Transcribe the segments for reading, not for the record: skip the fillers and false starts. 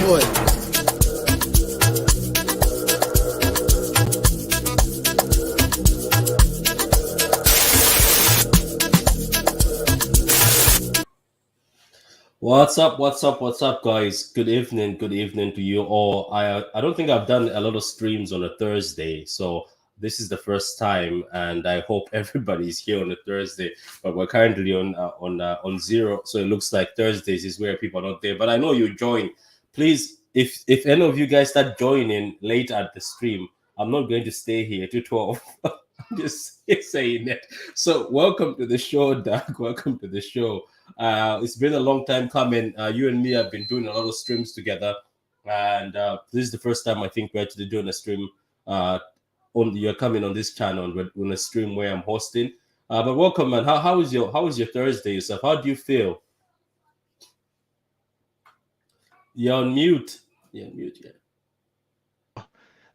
boy. What's up, guys? Good evening to you all. I don't think I've done a lot of streams on a Thursday, so this is the first time, and I hope everybody's here on a Thursday. But we're currently on zero, so it looks like Thursdays is where people are not there. But I know you join. Please, if any of you guys start joining late at the stream, I'm not going to stay here to 12. I'm just saying it. So welcome to the show, Doug. Welcome to the show. It's been a long time coming. You and me have been doing a lot of streams together, and this is the first time I think we're actually doing a stream. You're coming on this channel on a stream where I'm hosting. But welcome, man. How was your Thursday yourself? How do you feel? You're on mute. Yeah.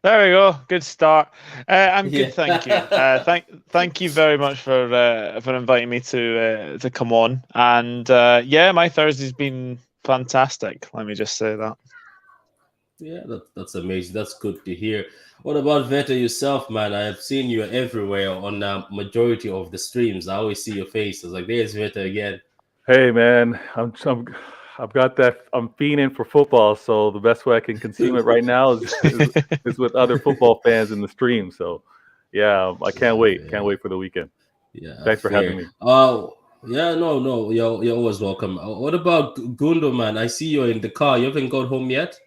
There we go. Good start. I'm good, thank you. Thank you very much for inviting me to come on. And yeah, my Thursday's been fantastic. Let me just say that. Yeah, that's amazing. That's good to hear. What about Veta yourself, man? I have seen you everywhere on majority of the streams. I always see your face. I was like, there's Veta again. Hey, man, I've got that. I'm fiending for football, so the best way I can consume it right now is with other football fans in the stream. So, yeah, I can't wait. Can't wait for the weekend. Yeah, thanks for having me. Oh, yeah, no, you're always welcome. What about Gundo, man? I see you're in the car. You haven't got home yet?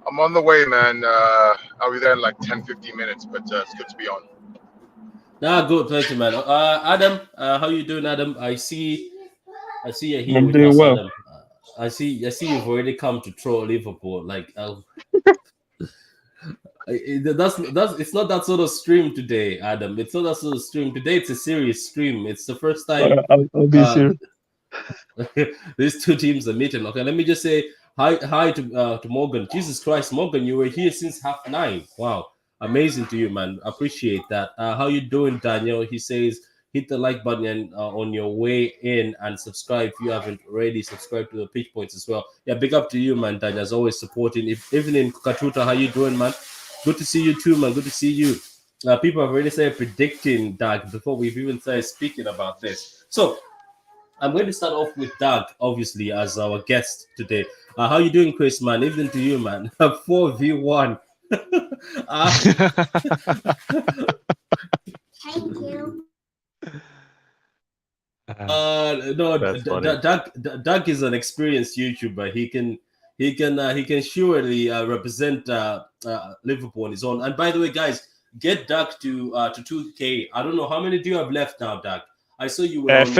I'm on the way, man. I'll be there in like 10-15 minutes, but it's good to be on. Good, thank you, man. Adam, how you doing, Adam? I see you here. I'm doing well. Adam. I see you've already come to troll Liverpool. Like, it's not that sort of stream today, Adam. It's not that sort of stream today. It's a serious stream. It's the first time. I'll be serious. These two teams are meeting. Okay, let me just say hi to Morgan. Jesus Christ, Morgan, you were here since 9:30. Wow, amazing to you, man. Appreciate that. How you doing, Daniel? He says hit the like button and on your way in and subscribe if you haven't already. Subscribe to the Pitch Points as well. Yeah, big up to you, man, Daniel, as always supporting. Even in Katuta, how you doing, man? Good to see you too, man. Good to see you. People have already started predicting Doug before we've even started speaking about this. So I'm going to start off with Doug, obviously, as our guest today. How you doing, Chris, man? Evening to you, man. 4v1. Thank you. No, Doug is an experienced YouTuber. He can surely represent Liverpool on his own. And by the way, guys, get Doug to 2K. I don't know how many do you have left now, Doug. I saw you were on,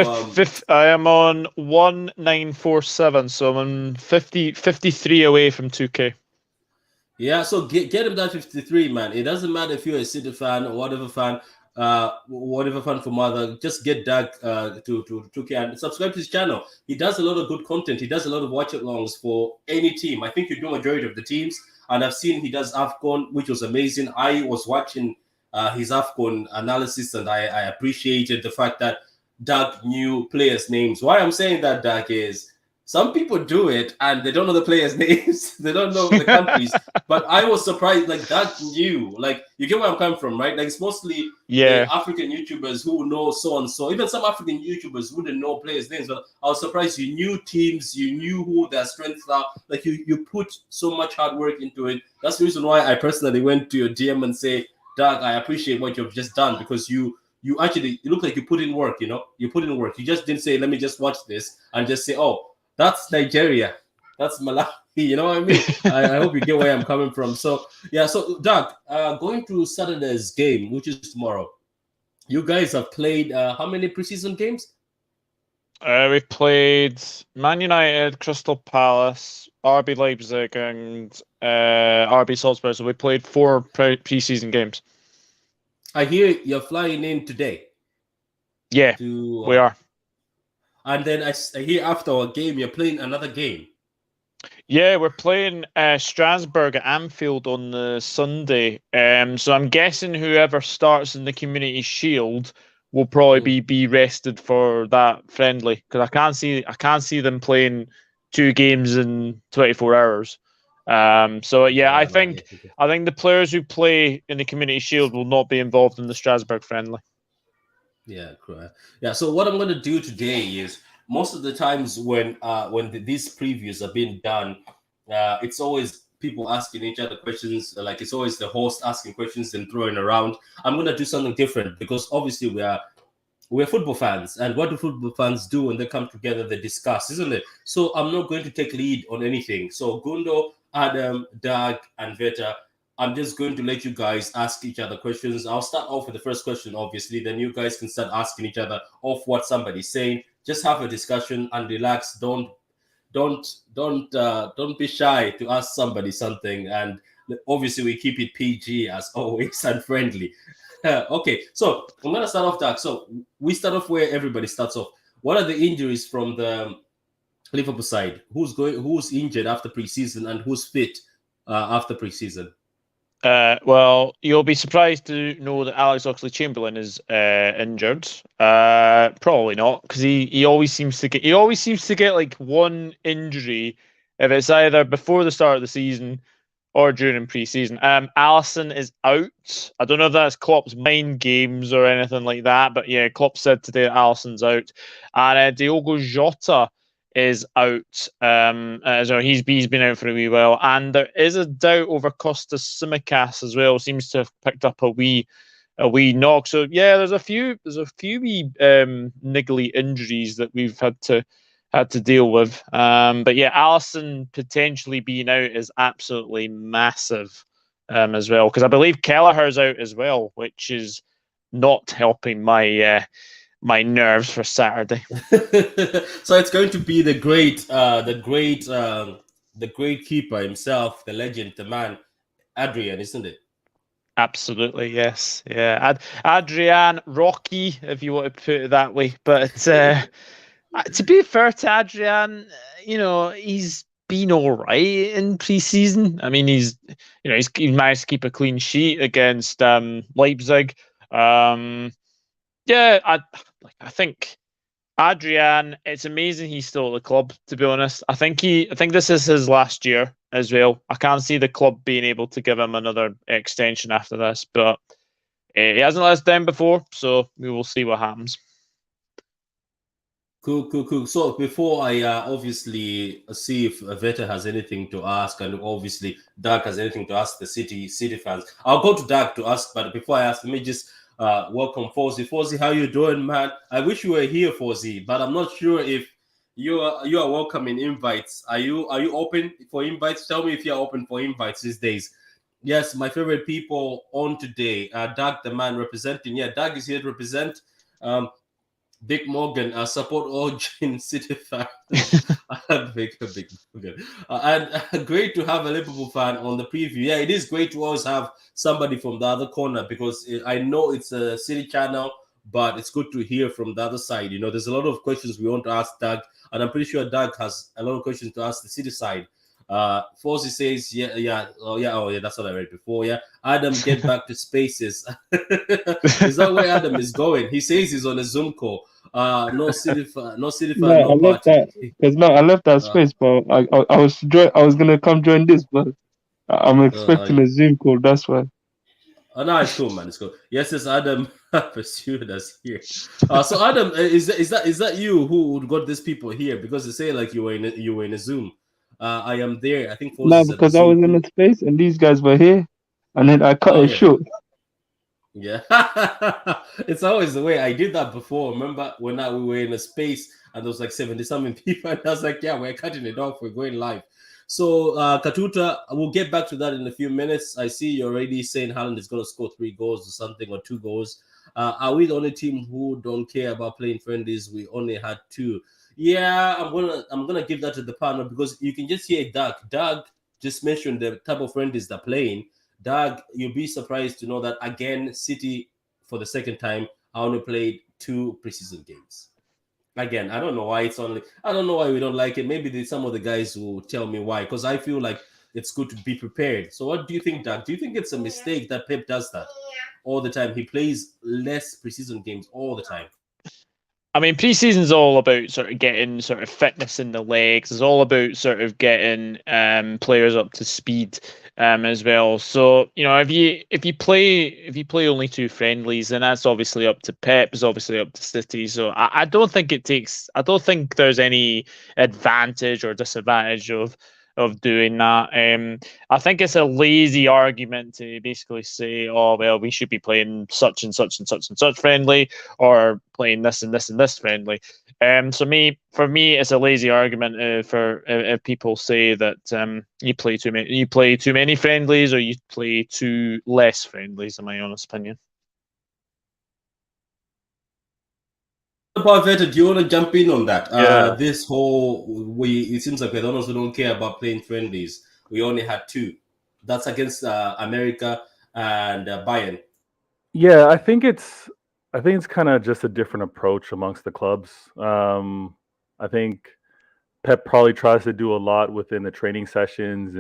I am on 1947, so I'm on 53 away from 2K. Yeah, so get him that 53, man. It doesn't matter if you're a City fan or whatever fan from other. Just get Doug to 2K and subscribe to his channel. He does a lot of good content. He does a lot of watch-alongs for any team. I think you do majority of the teams, and I've seen he does AFCON, which was amazing. I was watching his AFCON analysis, and I appreciated the fact that Doug knew players' names. Why I'm saying that, Doug, is some people do it and they don't know the players' names. They don't know the countries. But I was surprised, like, Doug knew. Like, you get where I'm coming from, right? Like, it's mostly African YouTubers who know so and so. Even some African YouTubers wouldn't know players' names. But I was surprised you knew teams, you knew who their strengths are. Like, you put so much hard work into it. That's the reason why I personally went to your DM and say, Doug, I appreciate what you've just done, because you look like you put in work, you put in work. You just didn't say, let me just watch this and just say, oh, that's Nigeria, that's Malawi, you know what I mean? I hope you get where I'm coming from. So, yeah, so Doug, going to Saturday's game, which is tomorrow, you guys have played how many preseason games? We played Man United, Crystal Palace, RB Leipzig, and RB Salzburg. So we played 4 preseason games. I hear you're flying in today. Yeah, we are. And then I hear after our game, you're playing another game. Yeah, we're playing Strasbourg at Anfield on the Sunday. So I'm guessing whoever starts in the Community Shield will probably be rested for that friendly, because I can't see them playing 2 games in 24 hours. So yeah, I think the players who play in the Community Shield will not be involved in the Strasbourg friendly. Yeah, correct. Yeah. So what I'm going to do today is most of the times when these previews are being done, it's always people asking each other questions. Like it's always the host asking questions and throwing around. I'm going to do something different because obviously we're football fans, and what do football fans do when they come together? They discuss, isn't it? So I'm not going to take lead on anything. So Gundo, Adam, Doug, and Veta, I'm just going to let you guys ask each other questions. I'll start off with the first question, obviously. Then you guys can start asking each other off what somebody's saying. Just have a discussion and relax. Don't be shy to ask somebody something. And obviously, we keep it PG as always and friendly. Okay, so I'm gonna start off, Doug. So we start off where everybody starts off. What are the injuries from the Liverpool side? Who's injured after preseason and who's fit after preseason? Well, you'll be surprised to know that Alex Oxlade-Chamberlain is injured. Probably not, because he always seems to get like one injury if it's either before the start of the season or during pre-season. Alisson is out. I don't know if that's Klopp's mind games or anything like that, but yeah, Klopp said today that Alisson's out, and Diogo Jota is out. So he's been out for a wee while, and there is a doubt over Costas Tsimikas as well. Seems to have picked up a wee knock. So yeah, there's a few wee niggly injuries that we've had to deal with. But yeah, Alisson potentially being out is absolutely massive as well, because I believe Kelleher's out as well, which is not helping my nerves for Saturday. So it's going to be the great keeper himself, the legend, the man, Adrian, isn't it? Absolutely, yes. Yeah. Adrian, Rocky, if you want to put it that way. But to be fair to Adrian, he's been all right in pre-season. I mean, he's managed to keep a clean sheet against Leipzig. Yeah, I think Adrian, it's amazing he's still at the club, to be honest. I think this is his last year as well. I can't see the club being able to give him another extension after this, but he hasn't let us down before, so we will see what happens. Cool. So before I obviously see if Veta has anything to ask, and obviously Doug has anything to ask the city fans, I'll go to Doug to ask. But before I ask, let me just welcome Fawzi. Fawzi, how you doing, man? I wish you were here, Fawzi, but I'm not sure if you are welcoming invites. Are you open for invites? Tell me if you're open for invites these days. Yes, my favorite people on today. Doug, the man representing. Yeah, Doug is here to represent. Big Morgan, support all Gin City fans. Big Morgan. And great to have a Liverpool fan on the preview. Yeah, it is great to always have somebody from the other corner, because I know it's a City channel, but it's good to hear from the other side. There's a lot of questions we want to ask Doug, and I'm pretty sure Doug has a lot of questions to ask the City side. Fawzi says, that's what I read before. Yeah, Adam, get back to spaces. Is that where Adam is going? He says he's on a Zoom call. No City fan, no I left party. I left that space, but I was gonna come join this, but I'm expecting a Zoom call. That's why. Oh no, it's cool, man. It's cool. Yes, it's Adam pursued us here. So Adam, is that you who got these people here? Because they say like you were in a Zoom. I am there. I think No, because I was in a space and these guys were here, and then I cut it short. Yeah, it's always the way. I did that before. Remember when we were in a space and there was like 70-something people, and I was like, yeah, we're cutting it off. We're going live. So Katuta, we'll get back to that in a few minutes. I see you're already saying Haaland is going to score 3 goals or something, or 2 goals. Are we the only team who don't care about playing friendlies? We only had 2. Yeah, I'm gonna give that to the panel, because you can just hear Doug. Doug just mentioned the type of friendlies they're playing. Doug, you'll be surprised to know that again, City for the second time only played 2 preseason games. Again, I don't know why we don't like it. Maybe some of the guys will tell me why, because I feel like it's good to be prepared. So what do you think, Doug? Do you think it's a mistake that Pep does that all the time? He plays less preseason games all the time. I mean, preseason's all about sort of getting sort of fitness in the legs. It's all about sort of getting players up to speed as well. So if you play only 2 friendlies, then that's obviously up to Pep. It's obviously up to City. So I don't think it takes. I don't think there's any advantage or disadvantage of doing that. I think it's a lazy argument to basically say, oh well, we should be playing such and such and such and such friendly, or playing this and this and this friendly. For me, it's a lazy argument for if people say that you play too many friendlies, or you play too less friendlies. In my honest opinion. About Veta, do you want to jump in on that? Yeah. This whole it seems like we don't care about playing friendlies. We only had 2. That's against America and Bayern. Yeah, I think it's kind of just a different approach amongst the clubs. I think Pep probably tries to do a lot within the training sessions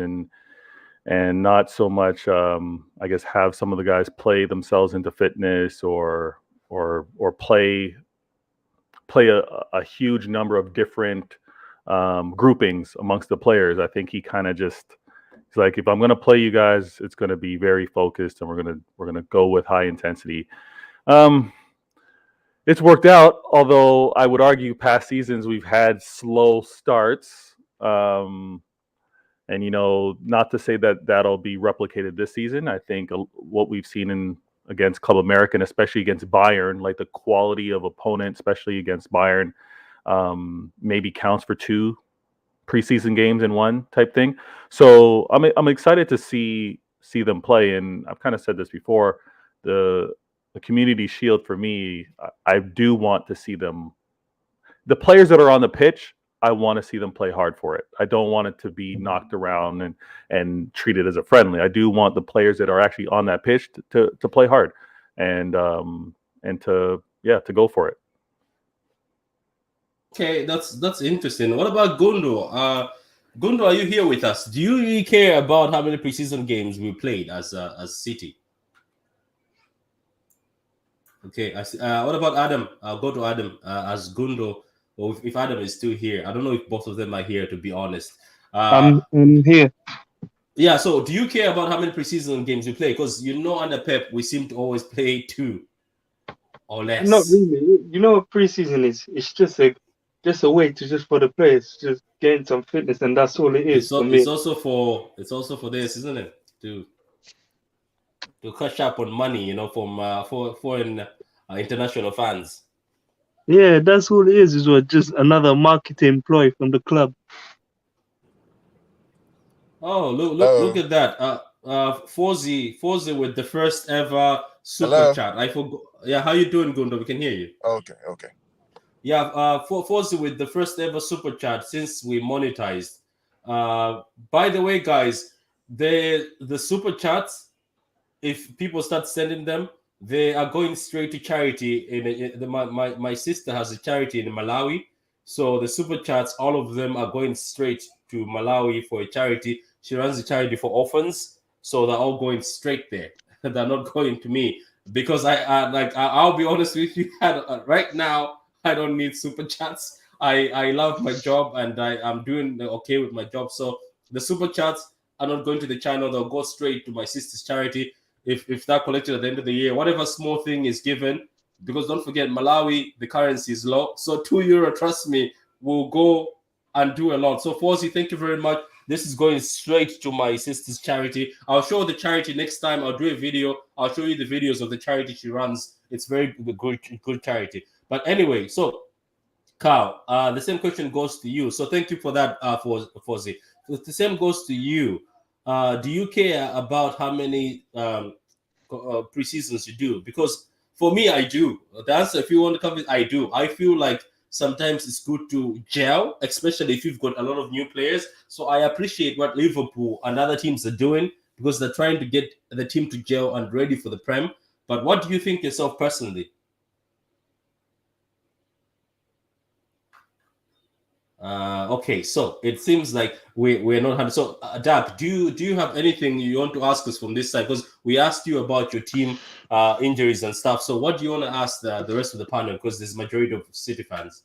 and not so much, I guess, have some of the guys play themselves into fitness or play a huge number of different groupings amongst the players. I think he kind of just, he's like, if I'm going to play you guys, it's going to be very focused, and we're going to go with high intensity. It's worked out, although I would argue past seasons we've had slow starts. And not to say that that'll be replicated this season. I think what we've seen against Club America, and especially against Bayern, like the quality of opponent, especially against Bayern, maybe counts for 2 preseason games in 1 type thing. So I'm excited to see them play. And I've kind of said this before, the Community Shield for me, I do want to see them. The players that are on the pitch, I want to see them play hard for it. I don't want it to be knocked around and treated as a friendly. I do want the players that are actually on that pitch to play hard and to go for it. Okay, that's interesting. What about Gundo? Gundo, are you here with us? Do you really care about how many preseason games we played as City? Okay, what about Adam? I'll go to Adam as Gundo. Or if Adam is still here, I don't know if both of them are here. To be honest, I'm here. Yeah. So, do you care about how many preseason games we play? Because under Pep, we seem to always play 2 or less. Not really. What preseason is? It's just a way to just for the players just gain some fitness, and that's all it is for me. It's also for this, isn't it? To catch up on money, from foreign international fans. Yeah, that's all it is what just another marketing ploy from the club. Oh, look at that. Forzi with the first ever super chat. I forgot. Yeah, how you doing, Gundo? We can hear you. Okay. Yeah, Forzi with the first ever super chat since we monetized. By the way, guys, the super chats, if people start sending them, they are going straight to charity. My sister has a charity in Malawi, so the super chats, all of them are going straight to Malawi for a charity. She runs a charity for orphans, so they're all going straight there. They're not going to me because I'll be honest with you. Right now, I don't need super chats. I love my job and I'm doing okay with my job. So the super chats are not going to the channel. They'll go straight to my sister's charity. If that collected at the end of the year, whatever small thing is given, because don't forget, Malawi, the currency is low. So €2, trust me, will go and do a lot. So Forzi, thank you very much. This is going straight to my sister's charity. I'll show the charity next time. I'll do a video. I'll show you the videos of the charity she runs. It's very good charity. But anyway, so Carl, the same question goes to you. So thank you for that, Forzi. The same goes to you. Do you care about how many preseasons you do? Because for me, I do. The answer, if you want to come with, I do. I feel like sometimes it's good to gel, especially if you've got a lot of new players. So I appreciate what Liverpool and other teams are doing because they're trying to get the team to gel and ready for the Prem. But what do you think yourself personally? Okay, so it seems like we're not. So, Doug, do you have anything you want to ask us from this side? Because we asked you about your team injuries and stuff. So, what do you want to ask the rest of the panel? Because there's a majority of City fans.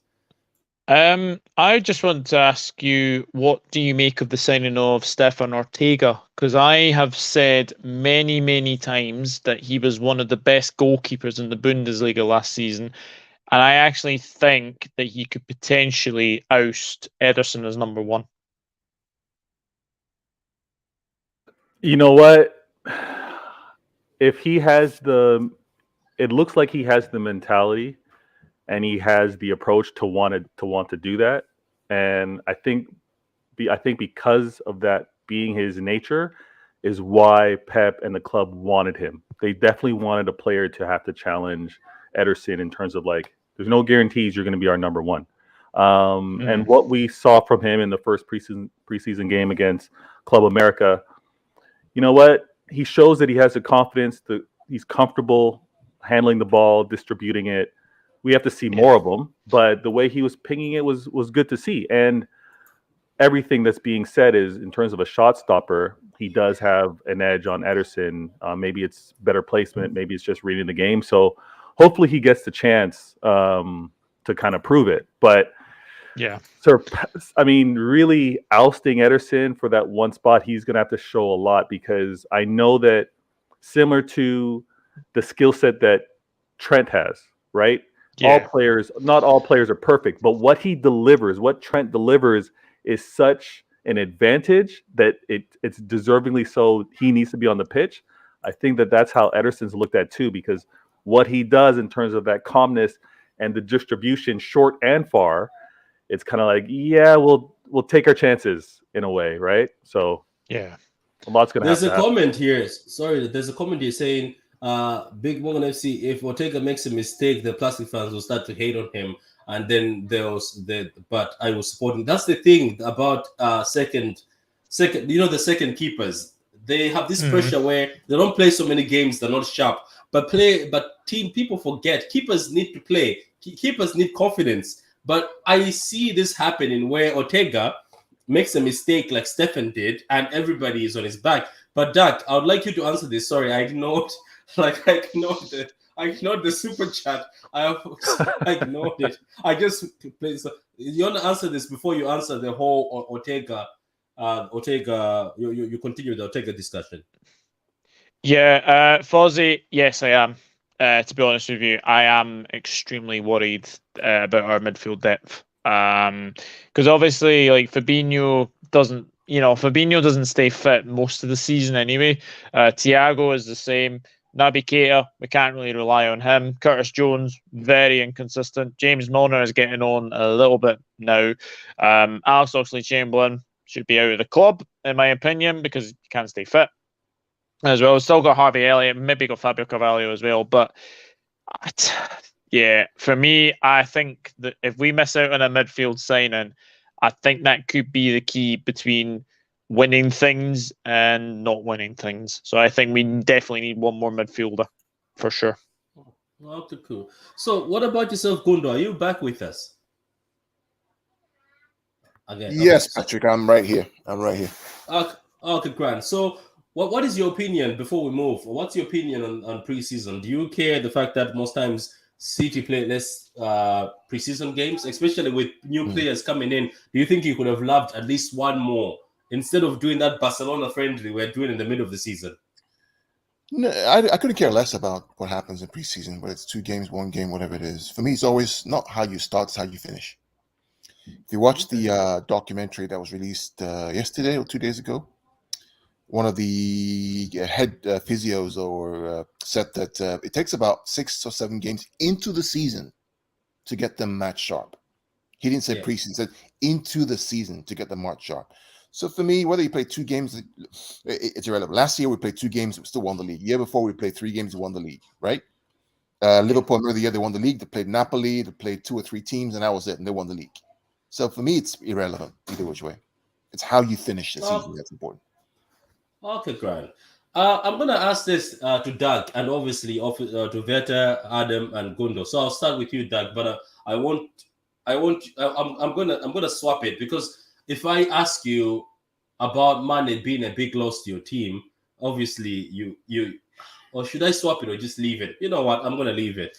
I just want to ask you, what do you make of the signing of Stefan Ortega? Because I have said many, many times that he was one of the best goalkeepers in the Bundesliga last season. And I actually think that he could potentially oust Ederson as number one. You know what? If he has it looks like he has the mentality and he has the approach to want to do that. And I think because of that being his nature is why Pep and the club wanted him. They definitely wanted a player to have to challenge Ederson in terms of like, there's no guarantees you're going to be our number one. And what we saw from him in the first preseason game against Club America, you know what? He shows that he has the confidence, that he's comfortable handling the ball, distributing it. We have to see more of him, but the way he was pinging it was good to see. And everything that's being said is, in terms of a shot stopper, he does have an edge on Ederson. Maybe it's better placement, maybe it's just reading the game. So hopefully he gets the chance to kind of prove it. But yeah, really ousting Ederson for that one spot, he's going to have to show a lot, because I know that similar to the skill set that Trent has, right? Yeah. Not all players are perfect, but what Trent delivers is such an advantage that it's deservingly so he needs to be on the pitch. I think that's how Ederson's looked at too, because what he does in terms of that calmness and the distribution short and far, it's kind of like, yeah, we'll take our chances in a way, right? So yeah, a lot's gonna happen. There's a comment here. Sorry, there's a comment here saying, Big Morgan FC, if Ortega makes a mistake, the plastic fans will start to hate on him, and then but I was supporting. That's the thing about second, the second keepers. They have this pressure where they don't play so many games, they're not sharp. But people forget keepers need to play. Keepers need confidence. But I see this happening where Ortega makes a mistake like Stefan did, and everybody is on his back. But Doug, I would like you to answer this. Sorry, I ignored the super chat. I ignored it. I just so you want to answer this before you answer the whole Ortega. You continue the Ortega discussion. Yeah, Fozzie, yes, I am. To be honest with you, I am extremely worried about our midfield depth. Because obviously, like, Fabinho doesn't stay fit most of the season anyway. Thiago is the same. Naby Keita, we can't really rely on him. Curtis Jones, very inconsistent. James Milner is getting on a little bit now. Alex Oxlade-Chamberlain should be out of the club, in my opinion, because he can't stay fit as well. Still got Harvey Elliott, maybe got Fabio Carvalho as well. But yeah, for me, I think that if we miss out on a midfield signing, I think that could be the key between winning things and not winning things. So I think we definitely need one more midfielder for sure. Okay, cool. So what about yourself, Gundo? Are you back with us? Again, yes, Patrick, I'm right here. Okay, Grant. So what is your opinion before we move? What's your opinion on preseason? Do you care the fact that most times City play less preseason games, especially with new players coming in? Do you think you could have loved at least one more instead of doing that Barcelona friendly we're doing in the middle of the season? No, I couldn't care less about what happens in preseason, whether it's 2 games, 1 game, whatever it is. For me, it's always not how you start, it's how you finish. If you watch the documentary that was released yesterday or 2 days ago, one of the head physios said that it takes about 6 or 7 games into the season to get them match sharp. He didn't say preseason, he said into the season to get them match sharp. So for me, whether you play 2 games, it's irrelevant. Last year we played 2 games, we still won the league. The year before we played 3 games, we won the league, right? Liverpool, remember the year they won the league, they played Napoli, they played 2 or 3 teams, and that was it, and they won the league. So for me, it's irrelevant either which way. It's how you finish the season that's important. Okay, Grant. I'm going to ask this to Doug and obviously to Veta, Adam, and Gundo. So I'll start with you, Doug, but I want I'm gonna swap it, because if I ask you about Mane being a big loss to your team, obviously you or should I swap it or just leave it? You know what? I'm gonna leave it.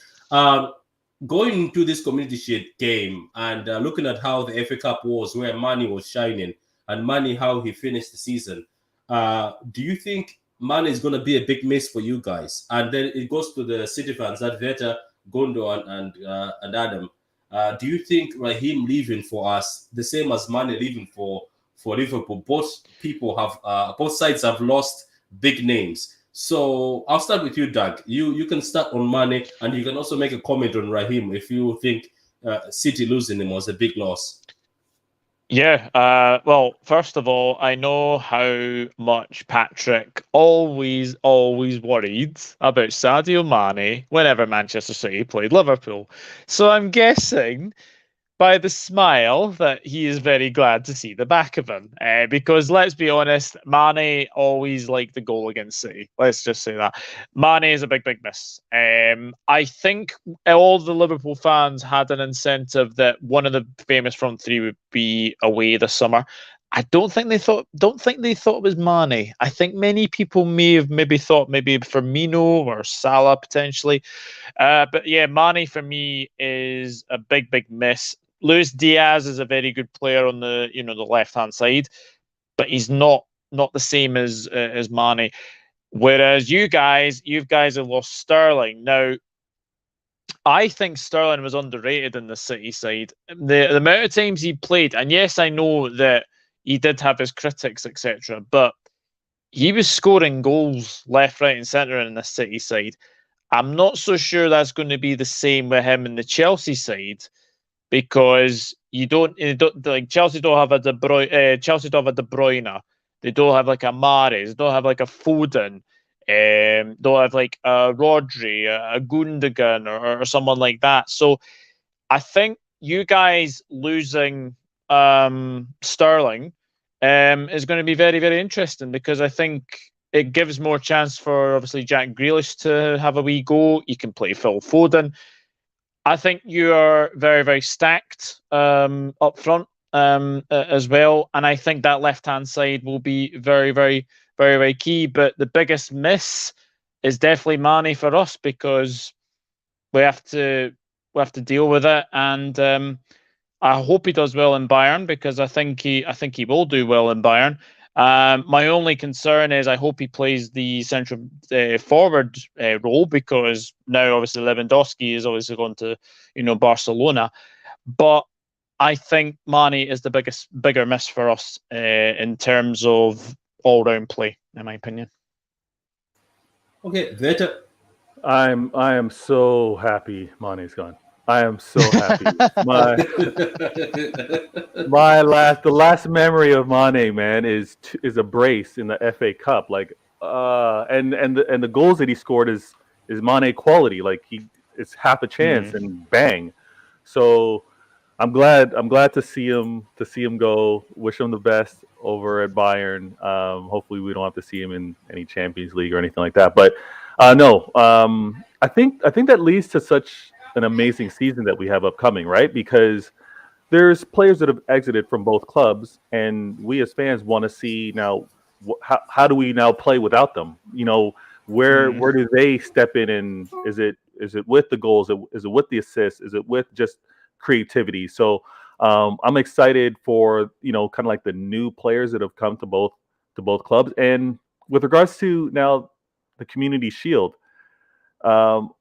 Going into this Community Shield game and looking at how the FA Cup was, where Mane was shining, and Mane how he finished the season, do you think Mane is going to be a big miss for you guys? And then it goes to the City fans, that Veta, Gondo, and Adam. Do you think Raheem leaving for us, the same as Mane leaving for Liverpool? Both sides have lost big names. So I'll start with you, Doug. You can start on Mane, and you can also make a comment on Raheem if you think City losing him was a big loss. Yeah, well, first of all, I know how much Patrick always worried about Sadio Mane whenever Manchester City played Liverpool. So I'm guessing by the smile that he is very glad to see the back of him. Because let's be honest, Mane always liked the goal against City. Let's just say that. Mane is a big miss. I think all the Liverpool fans had an incentive that one of the famous front three would be away this summer. I don't think they thought it was Mane. I think many people may have thought Firmino or Salah potentially. But yeah, Mane for me is a big miss. Luis Diaz is a very good player on the the left hand side, but he's not the same as Mane. Whereas you guys have lost Sterling. Now, I think Sterling was underrated in the City side. The amount of times he played, and yes, I know that he did have his critics, etc., but he was scoring goals left, right, and centre in the City side. I'm not so sure that's going to be the same with him in the Chelsea side, because you don't like Chelsea don't have a De Bruyne. Chelsea don't have a De Bruyne. They don't have like a Mahrez. They don't have like a Foden. Don't have like a Rodri, a Gundogan, or someone like that. So I think you guys losing Sterling is going to be very interesting, because I think it gives more chance for obviously Jack Grealish to have a wee go. You can play Phil Foden. I think you are very stacked up front as well, and I think that left-hand side will be very key. But the biggest miss is definitely Mane for us, because we have to deal with it, and I hope he does well in Bayern, because I think he will do well in Bayern. My only concern is I hope he plays the central forward role, because now obviously Lewandowski is obviously going to Barcelona, but I think Mane is the bigger miss for us in terms of all round play, in my opinion. Okay, Veta. I am so happy Mane's gone. I am so happy. The last memory of Mane, man, is a brace in the FA Cup. Like, and the goals that he scored is Mane quality. Like, it's half a chance and bang. So I'm glad to see him go. Wish him the best over at Bayern. Hopefully we don't have to see him in any Champions League or anything like that. But no, I think that leads to such an amazing season that we have upcoming, right? Because there's players that have exited from both clubs, and we as fans want to see now how do we now play without them? Where do they step in, and is it with the goals? Is it with the assists? Is it with just creativity? So I'm excited for kind of like the new players that have come to both clubs. And with regards to now the Community Shield,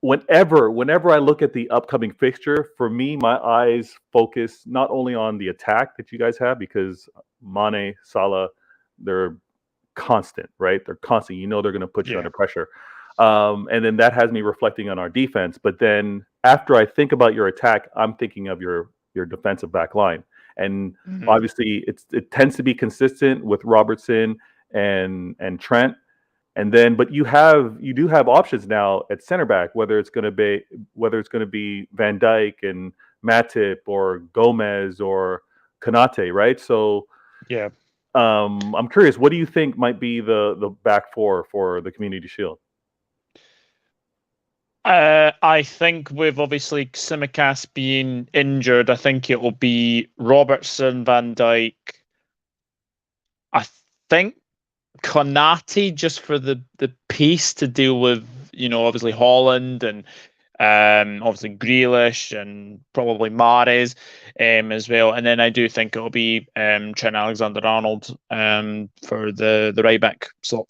whenever I look at the upcoming fixture, for me, my eyes focus not only on the attack that you guys have, because Mane, Salah, they're constant, right? They're constant. They're going to put you under pressure. And then that has me reflecting on our defense. But then after I think about your attack, I'm thinking of your defensive back line. And obviously it tends to be consistent with Robertson and Trent. And then, but you do have options now at center back, whether it's going to be Van Dijk and Matip or Gomez or Konate, right? So yeah, I'm curious, what do you think might be the back four for the Community Shield? I think with obviously Tsimikas being injured, I think it will be Robertson, Van Dijk. I think Konate just for the pace to deal with, obviously Holland and obviously Grealish and probably Mahrez as well. And then I do think it'll be Trent Alexander-Arnold for the right back slot.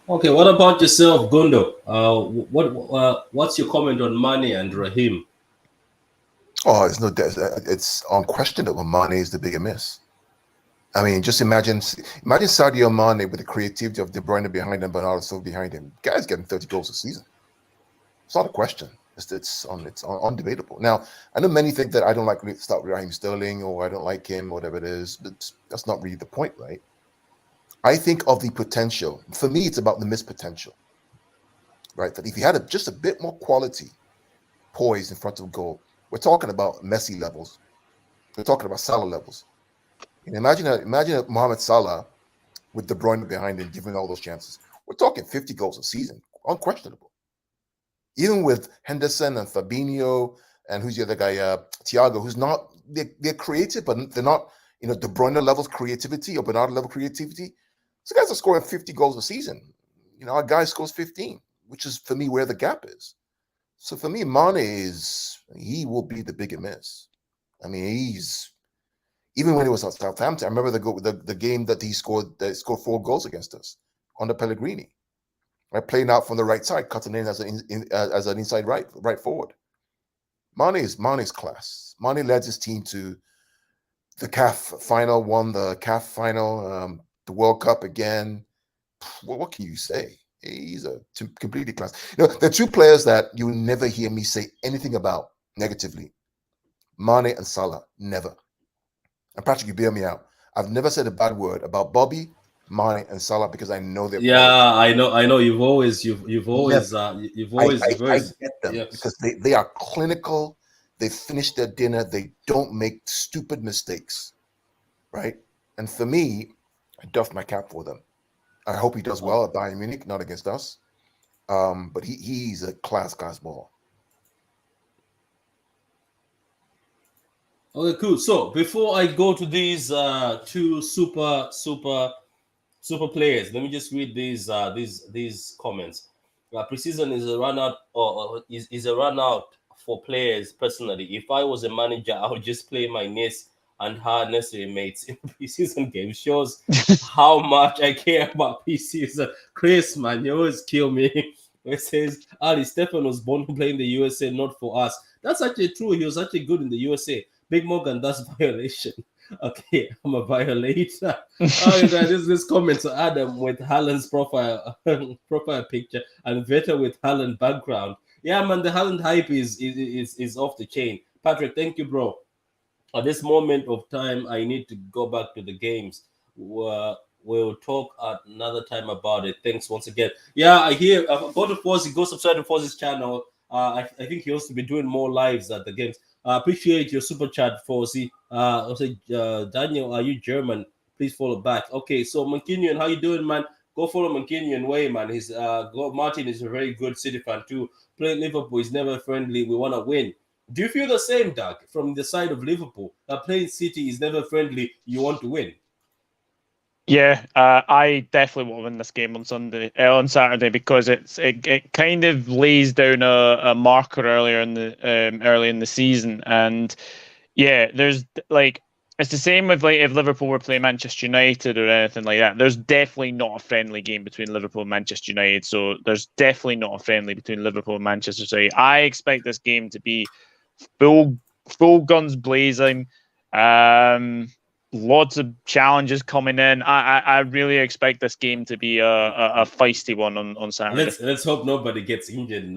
Okay, what about yourself, Gundo? What's your comment on Mane and Raheem? Oh, it's unquestionable. Mane is the bigger miss. I mean, just imagine Sadio Mane with the creativity of De Bruyne behind him, Bernardo Silva behind him. Guy's getting 30 goals a season. It's not a question. It's undebatable. Now, I know many think that I don't like start with Raheem Sterling or I don't like him, whatever it is, but that's not really the point, right? I think of the potential. For me, it's about the missed potential, right? That if he had just a bit more quality poised in front of goal, we're talking about Messi levels. We're talking about Salah levels. And imagine Mohamed Salah with De Bruyne behind him giving all those chances. We're talking 50 goals a season, unquestionable. Even with Henderson and Fabinho and who's the other guy, Thiago, who's not, they're creative, but they're not, De Bruyne level creativity or Bernardo level creativity. So guys are scoring 50 goals a season. Our guy scores 15, which is for me where the gap is. So for me, Mane he will be the bigger miss. I mean, even when he was at Southampton, I remember the game that he scored 4 goals against us under Pellegrini. Right, playing out from the right side, cutting in as an inside right forward. Mane's class. Mane led his team to the CAF final, won the CAF final, the World Cup again. What can you say? He's completely class. There are 2 players that you will never hear me say anything about negatively. Mane and Salah, never. And Patrick, you bear me out. I've never said a bad word about Bobby, Mane, and Salah because I know they're. Yeah, players. I know. You've always. I get them because they are clinical. They finish their dinner. They don't make stupid mistakes, right? And for me, I doff my cap for them. I hope he does well at Bayern Munich, not against us. But he's a class ball. Okay, cool. So before I go to these 2 super players, let me just read these comments. Preseason is a run out or is a run out for players. Personally, if I was a manager, I would just play my niece and her necessary mates in preseason games. Shows how much I care about preseason. Chris, man, you always kill me. It says Ali Stefan was born to play in the USA, not for us. That's actually true. He was actually good in the USA. Big Morgan, that's violation. Okay, I'm a violator. This comment to Adam with Haaland's profile picture and Veta with Haaland background. Yeah, man, the Haaland hype is off the chain. Patrick, thank you, bro. At this moment of time, I need to go back to the games. We'll talk at another time about it. Thanks once again. Yeah, I hear. Go to Fozzy. Go subscribe to Fozzy's channel. I think he wants to be doing more lives at the games. Appreciate your super chat, Fozzy. I'll say, Daniel, are you German? Please follow back. Okay, so Mankinian, how you doing, man? Go follow Mankinian way, man. Martin is a very good City fan too. Playing Liverpool is never friendly. We want to win. Do you feel the same, Doug, from the side of Liverpool? Playing City is never friendly. You want to win. Yeah, I definitely want to win this game on Saturday because it kind of lays down a marker early in the season, and yeah, there's it's the same with if Liverpool were playing Manchester United or anything like that. There's definitely not a friendly game between Liverpool and Manchester United, so there's definitely not a friendly between Liverpool and Manchester City. I expect this game to be full guns blazing. Lots of challenges coming in. I really expect this game to be a feisty one on Saturday. Let's hope nobody gets injured.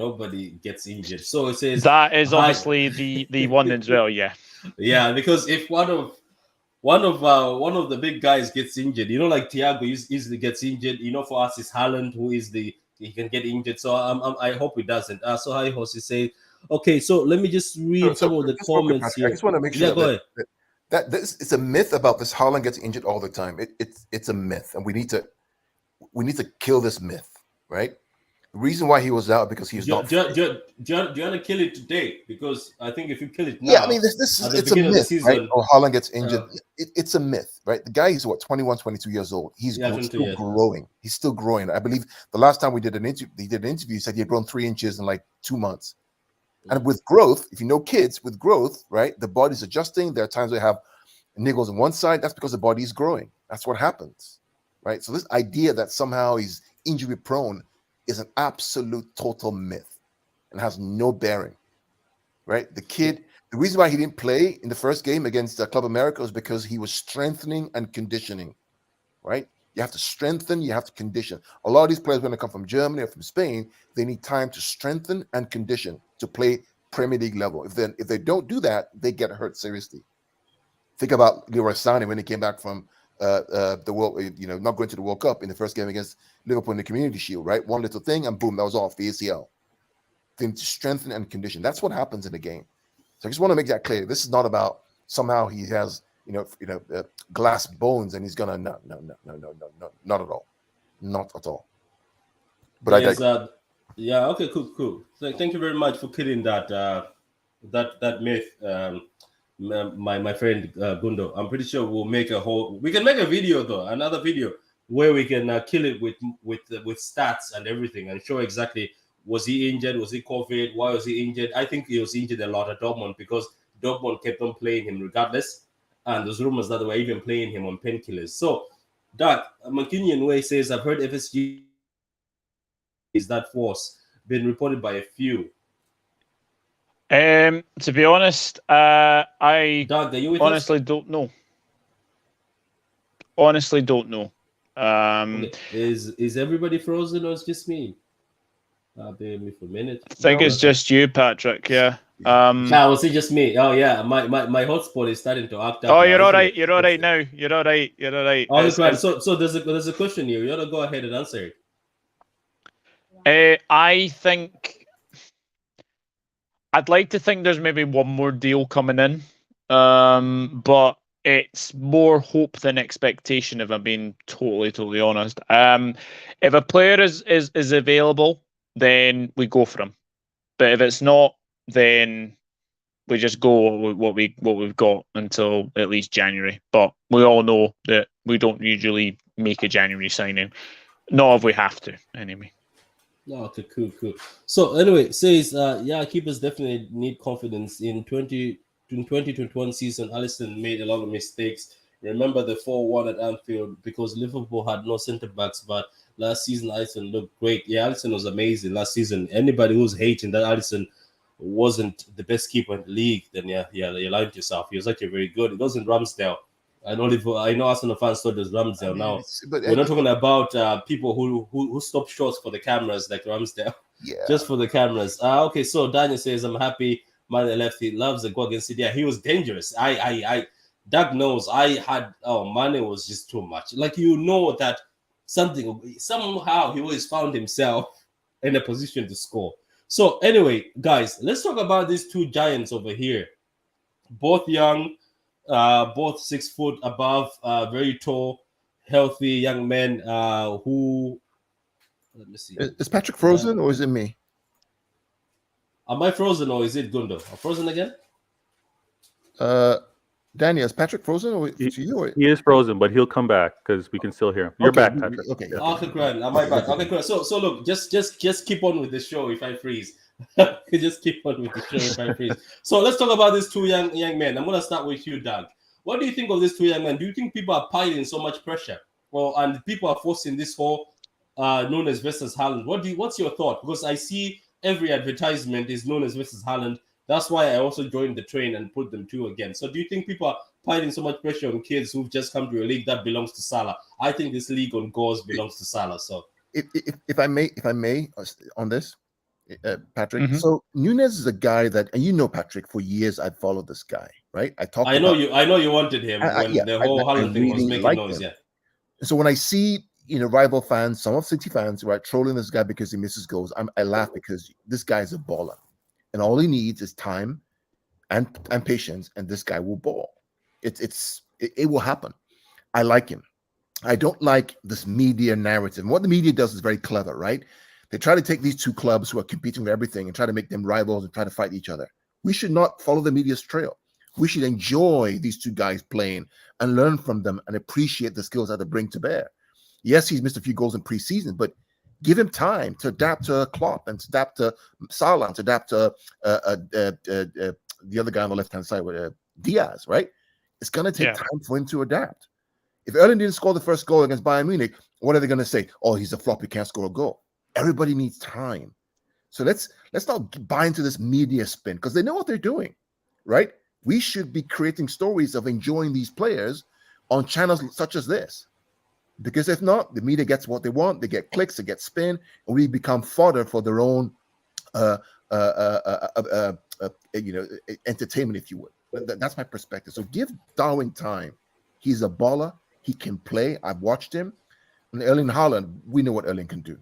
So it says that is obviously the one as well. Yeah, yeah. Because if one of the big guys gets injured, like Thiago easily gets injured. For us, it's Haaland who he can get injured. So I hope he doesn't. So hi, Jose say. Okay, so let me just read some of the comments here. I just want to make sure go ahead. That this it's a myth about this Haaland gets injured all the time. It's a myth, and we need to we need to kill this myth, right? The reason why he was out because he's not. Do you want to kill it today? Because I think if you kill it now, yeah, I mean, it's a myth, season, right? Or Haaland gets injured. It's a myth, right? The guy is what 21, 22 years old. He's still growing. He's still growing. I believe the last time we did an interview, he said he had grown 3 inches in like 2 months. And with growth, if you know kids, with growth, right, the body's adjusting. There are times they have niggles on one side. That's because the body is growing. That's what happens, right? So this idea that somehow he's injury prone is an absolute total myth and has no bearing, right? The reason why he didn't play in the first game against Club America was because he was strengthening and conditioning, right? You have to strengthen, you have to condition. A lot of these players, when they come from Germany or from Spain, they need time to strengthen and condition to play Premier League level. If they don't do that, they get hurt seriously. Think about Leroy Sané when he came back from the world, not going to the World Cup in the first game against Liverpool in the Community Shield, right? One little thing and boom, that was off the ACL. Then to strengthen and condition. That's what happens in the game. So I just want to make that clear. This is not about somehow he has glass bones and he's gonna no, not at all, not at all. But okay, cool. So thank you very much for killing that myth. My friend Gundo, I'm pretty sure we can make a video though, another video where we can kill it with stats and everything and show exactly, was he injured, was he COVID, why was he injured. I think he was injured a lot at Dortmund because Dortmund kept on playing him regardless, and there's rumors that they were even playing him on painkillers. So Doug McKinnon Way says, I've heard FSG is that force been reported by a few. To be honest, I Doug, are you with honestly us? don't know. Honestly, don't know. Okay. Is everybody frozen or it's just me? Bear with me for a minute. I think it's just you, Patrick. Yeah. Was it just me? Oh yeah, my hotspot is starting to act up. Oh, you're all right. You're all right now. You're all right. You're all right. Oh, right. So there's a question here. You ought to go ahead and answer it. I think I'd like to think there's maybe one more deal coming in, but it's more hope than expectation. If I'm being totally honest, if a player is available, then we go for him. But if it's not, then we just go with what we've got until at least January. But we all know that we don't usually make a January signing, not if we have to anyway. Okay, cool. So anyway, it says keepers definitely need confidence. In 2021 season, Alisson made a lot of mistakes. Remember the 4-1 at Anfield because Liverpool had no centre backs, but last season Alisson looked great. Yeah, Alisson was amazing last season. Anybody who's hating that Alisson wasn't the best keeper in the league, then you lied to yourself. He was actually very good. It wasn't Ramsdale. I know Arsenal fans thought it was Ramsdale. Now we're not talking about people who stop shots for the cameras like Ramsdale. Yeah. Just for the cameras. Okay, so Daniel says, I'm happy Mane left. He loves the go against City. Yeah, he was dangerous. Doug knows Mane was just too much. Like, that somehow he always found himself in a position to score. So anyway, guys, let's talk about these two giants over here. Both young, both 6 foot above, very tall, healthy young men who. Let me see. Is Patrick frozen or is it me? Am I frozen or is it Gundo? I'm frozen again? Danny, is Patrick frozen or you? He is frozen, but he'll come back because we can still hear him. You're back, Patrick. Okay. Yeah. Okay, great. Am I back? Okay, great. So look, just keep on with the show if I freeze. Just keep on with the show if I freeze. So let's talk about these two young men. I'm gonna start with you, Doug. What do you think of these two young men? Do you think people are piling so much pressure? And people are forcing this whole Nunes versus Haaland? What's your thought? Because I see every advertisement is Nunes versus Haaland. That's why I also joined the train and put them two again. So do you think people are piling so much pressure on kids who've just come to a league that belongs to Salah? I think this league on goals belongs to Salah. So if I may on this, Patrick. Mm-hmm. So Nunes is a guy that, and Patrick, for years I've followed this guy, right? I know you wanted him when the whole Haaland thing was making noise. Him. Yeah. So when I see rival fans, some of City fans, right, trolling this guy because he misses goals, I laugh because this guy is a baller. And all he needs is time and patience, and this guy will ball. It will happen. I like him. I don't like this media narrative. And what the media does is very clever, right? They try to take these two clubs who are competing for everything and try to make them rivals and try to fight each other. We should not follow the media's trail. We should enjoy these two guys playing and learn from them and appreciate the skills that they bring to bear. Yes, he's missed a few goals in preseason, but give him time to adapt to Klopp and to adapt to Salah and to adapt to the other guy on the left-hand side with Diaz, right? It's going to take time for him to adapt. If Erling didn't score the first goal against Bayern Munich, what are they going to say? Oh, he's a flop. He can't score a goal. Everybody needs time. So let's not buy into this media spin because they know what they're doing, right? We should be creating stories of enjoying these players on channels such as this. Because if not, the media gets what they want. They get clicks, they get spin, and we become fodder for their own entertainment, if you would. That's my perspective. So give Darwin time. He's a baller. He can play. I've watched him. And Erling Haaland, we know what Erling can do.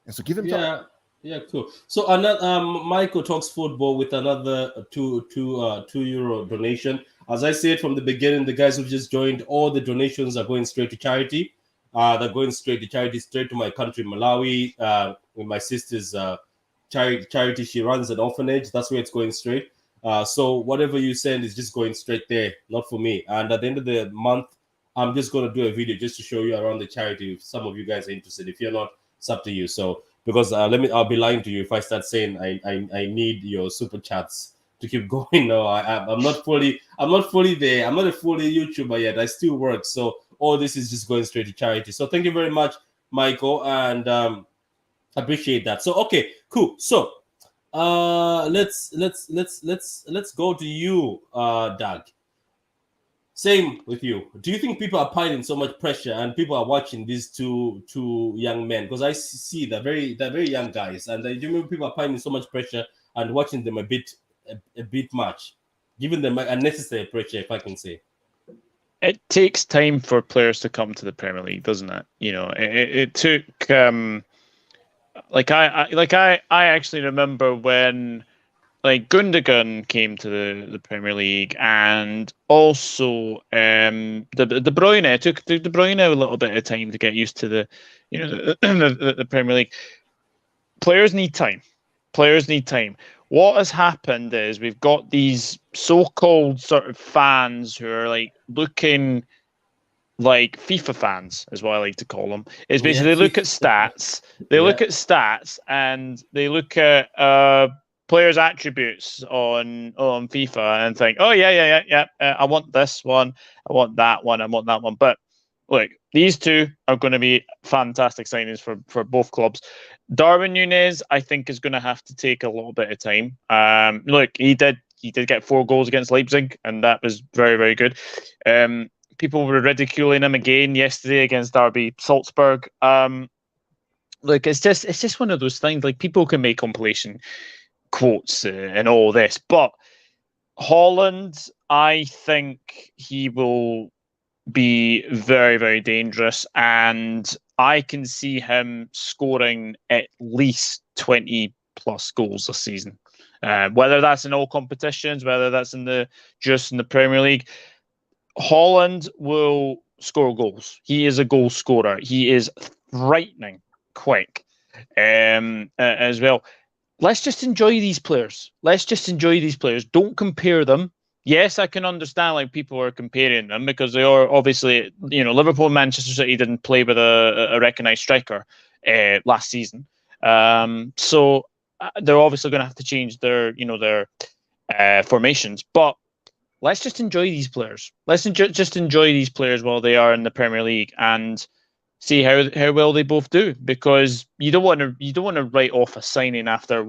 And so give him time. Yeah, cool. So another Michael talks football with another €2 donation. As I said from the beginning, the guys who've just joined, all the donations are going straight to charity. They're going straight to charity, straight to my country, Malawi. With my sister's charity, she runs an orphanage. That's where it's going straight. So whatever you send is just going straight there, not for me. And at the end of the month, I'm just going to do a video just to show you around the charity. If some of you guys are interested, if you're not, it's up to you. So because I'll be lying to you if I start saying I need your super chats to keep going. No, I'm not fully there. I'm not a fully YouTuber yet. I still work. So all this is just going straight to charity. So thank you very much, Michael, and appreciate that. So okay, cool. So let's go to you, Doug. Same with you. Do you think people are piling so much pressure and people are watching these two young men? Because I see they're very young guys, and do you remember people are piling so much pressure and watching them a bit much, giving them unnecessary pressure, if I can say. It takes time for players to come to the Premier League, doesn't it? You know, it took I actually remember when like Gundogan came to the Premier League, and also De Bruyne. It took De Bruyne a little bit of time to get used to the Premier League. Players need time. What has happened is we've got these so-called sort of fans who are like looking like FIFA fans, is what I like to call them. It's basically they look at stats. They look at stats and they look at players' attributes on FIFA and think, oh yeah. I want this one. I want that one. I want that one. But look, these two are going to be fantastic signings for both clubs. Darwin Núñez, I think, is going to have to take a little bit of time. Look, he did get 4 goals against Leipzig, and that was very, very good. People were ridiculing him again yesterday against RB Salzburg. Look, it's just one of those things. Like, people can make compilation quotes and all this, but Haaland, I think he will be very, very dangerous, and I can see him scoring at least 20 plus goals this season. Whether that's in all competitions, whether that's just in the Premier League, Haaland will score goals. He is a goal scorer. He is frightening quick as well. Let's just enjoy these players. Don't compare them. Yes, I can understand like people are comparing them because they are obviously, Liverpool and Manchester City didn't play with a recognised striker last season. So they're obviously going to have to change their formations. But let's just enjoy these players. Let's just enjoy these players while they are in the Premier League and see how well they both do. Because you don't want to write off a signing after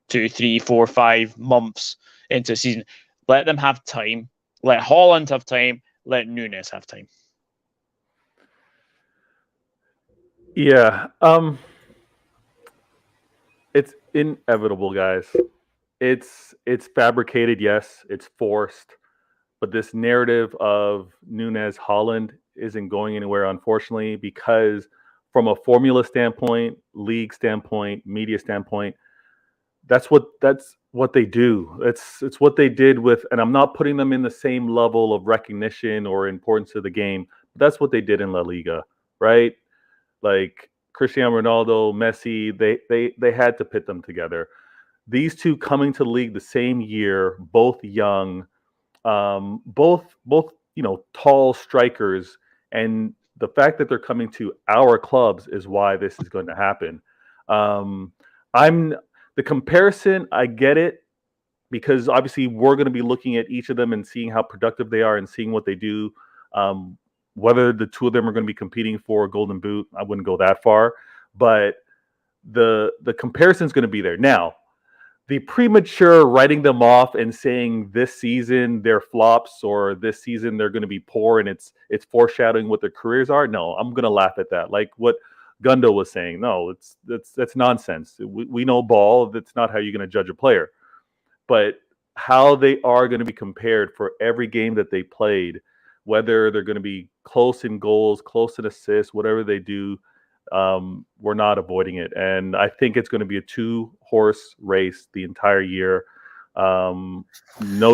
2, 3, 4, 5 months into a season. Let them have time. Let Haaland have time. Let Núñez have time. Yeah. It's inevitable, guys. It's fabricated, yes. It's forced. But this narrative of Núñez Haaland isn't going anywhere, unfortunately, because from a formula standpoint, league standpoint, media standpoint, that's what they do. It's what they did with, and I'm not putting them in the same level of recognition or importance of the game, that's what they did in La Liga, right? Like Cristiano Ronaldo, Messi, they had to pit them together. These two coming to the league the same year, both young, both tall strikers, and the fact that they're coming to our clubs is why this is going to happen. I'm the comparison. I get it, because obviously we're going to be looking at each of them and seeing how productive they are and seeing what they do. Whether the two of them are going to be competing for a Golden Boot, I wouldn't go that far, but the comparison is going to be there. Now, the premature writing them off and saying this season they're flops or this season they're going to be poor and it's foreshadowing what their careers are. No, I'm going to laugh at that. Like what Gundo was saying. No, that's nonsense. We know ball. That's not how you're going to judge a player. But how they are going to be compared for every game that they played, whether they're going to be close in goals, close in assists, whatever they do, we're not avoiding it. And I think it's going to be a 2-horse race the entire year. No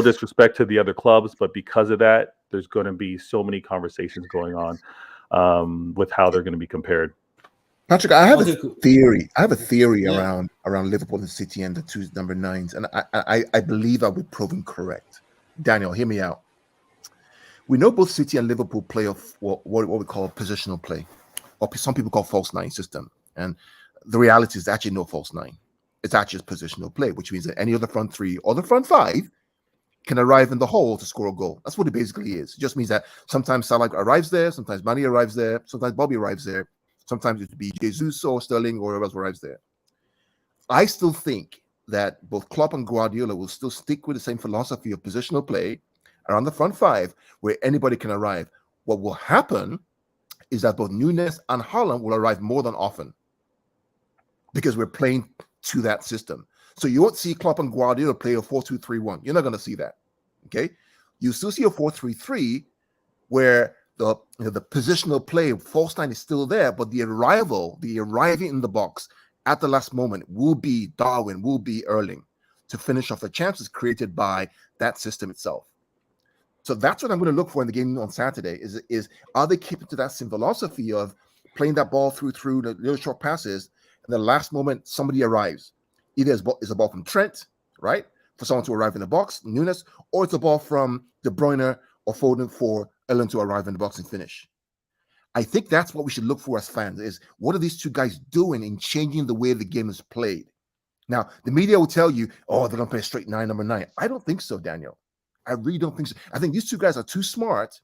disrespect to the other clubs, but because of that, there's going to be so many conversations going on with how they're going to be compared. Patrick, I have a theory. Around Liverpool and City and the two number 9s, and I believe I'll be proven correct. Daniel, hear me out. We know both City and Liverpool play of what we call positional play, or some people call false 9 system. And the reality is actually no false 9. It's actually just positional play, which means that any of the front 3 or the front 5 can arrive in the hole to score a goal. That's what it basically is. It just means that sometimes Salah arrives there, sometimes Mane arrives there, sometimes Bobby arrives there. Sometimes it would be Jesus or Sterling or whoever else arrives there. I still think that both Klopp and Guardiola will still stick with the same philosophy of positional play around the front 5 where anybody can arrive. What will happen is that both Núñez and Haaland will arrive more than often because we're playing to that system. So you won't see Klopp and Guardiola play a 4-2-3-1. You're not going to see that. Okay? You still see a 4-3-3 where the positional play, false 9 is still there, but the arriving in the box at the last moment will be Darwin, will be Erling to finish off the chances created by that system itself. So that's what I'm going to look for in the game on Saturday is are they keeping to that same philosophy of playing that ball through the little short passes, and the last moment somebody arrives. Either it's a ball from Trent, right, for someone to arrive in the box, Núñez, or it's a ball from De Bruyne or Foden for Ellen to arrive in the box and finish. I think that's what we should look for as fans is what are these two guys doing in changing the way the game is played? Now, the media will tell you, oh, they're going to play a straight 9, number 9. I don't think so, Daniel. I really don't think so. I think these two guys are too smart,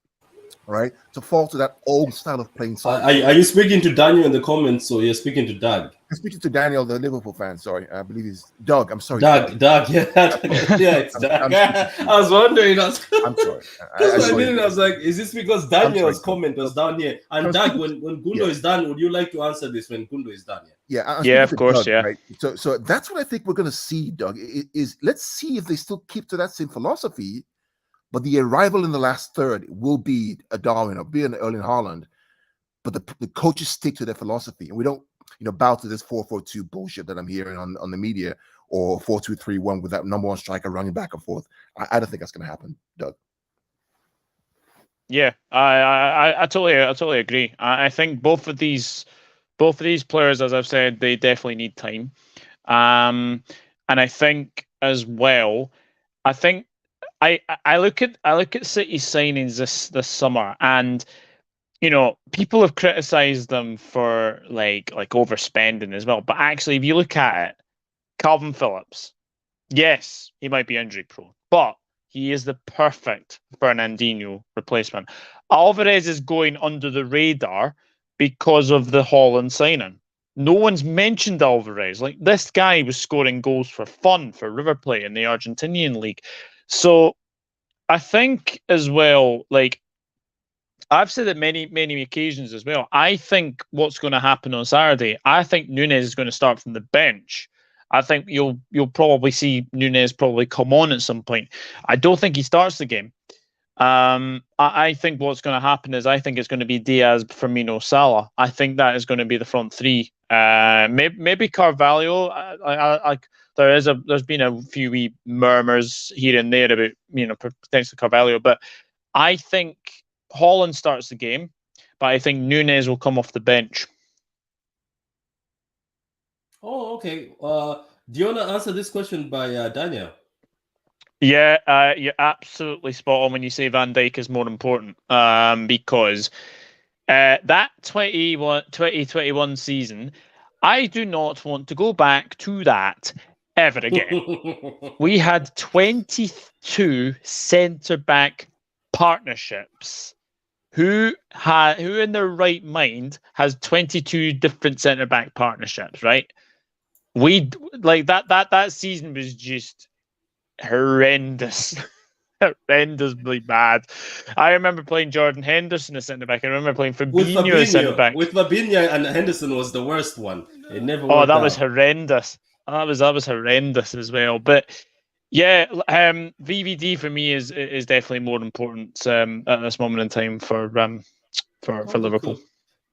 right, to fall to that old style of playing soccer. Are you speaking to Daniel in the comments, or you're speaking to Doug? I'm speaking to Daniel, the Liverpool fan. Sorry, I believe he's Doug. I'm sorry. Doug, yeah. Yeah, it's Doug. I was wondering. I'm sorry. I was like, is this because Daniel's comment was down here? And Doug, when Gundo is done, would you like to answer this when Gundo is done? Yeah, of course, Doug, right? So that's what I think we're going to see, Doug, is let's see if they still keep to that same philosophy, but the arrival in the last third will be a Darwin or be an Erling Haaland, but the coaches stick to their philosophy, and we don't bow to this 4-4-2 bullshit that I'm hearing on the media, or 4-2-3-1 with that number 1 striker running back and forth. I don't think that's going to happen, Doug. Yeah, I totally agree. I think both of these players, as I've said, they definitely need time. And I think as well, I look at City's signings this summer, and people have criticized them for like overspending as well. But actually, if you look at it, Calvin Phillips, yes, he might be injury prone, but he is the perfect Fernandinho replacement. Alvarez is going under the radar because of the Haaland signing. No one's mentioned Alvarez. Like, this guy was scoring goals for fun for River Plate in the Argentinian league. So I think as well, like I've said it many occasions as well, I think what's going to happen on Saturday, I think Núñez is going to start from the bench. I think you'll probably see Núñez probably come on at some point. I don't think he starts the game. I think what's going to happen is I think it's going to be Diaz, Firmino, Salah. I think that is going to be the front 3. Maybe Carvalho. There's been a few wee murmurs here and there about potentially Carvalho, but I think Haaland starts the game. but I think Nunes will come off the bench. Oh, okay. Do you want to answer this question by Daniel? Yeah, you're absolutely spot on when you say Van Dijk is more important, because that 2021 season, I do not want to go back to that ever again. We had 22 centre-back partnerships. Who in their right mind has 22 different centre-back partnerships, right? We like that season was just horrendous. Horrendously bad. I remember playing Jordan Henderson as centre back. I remember playing Fabinho as centre back. With Fabinho and Henderson was the worst one. It never worked Oh, that out. was horrendous. That was horrendous as well. But yeah, VVD for me is definitely more important at this moment in time for Liverpool. Cool.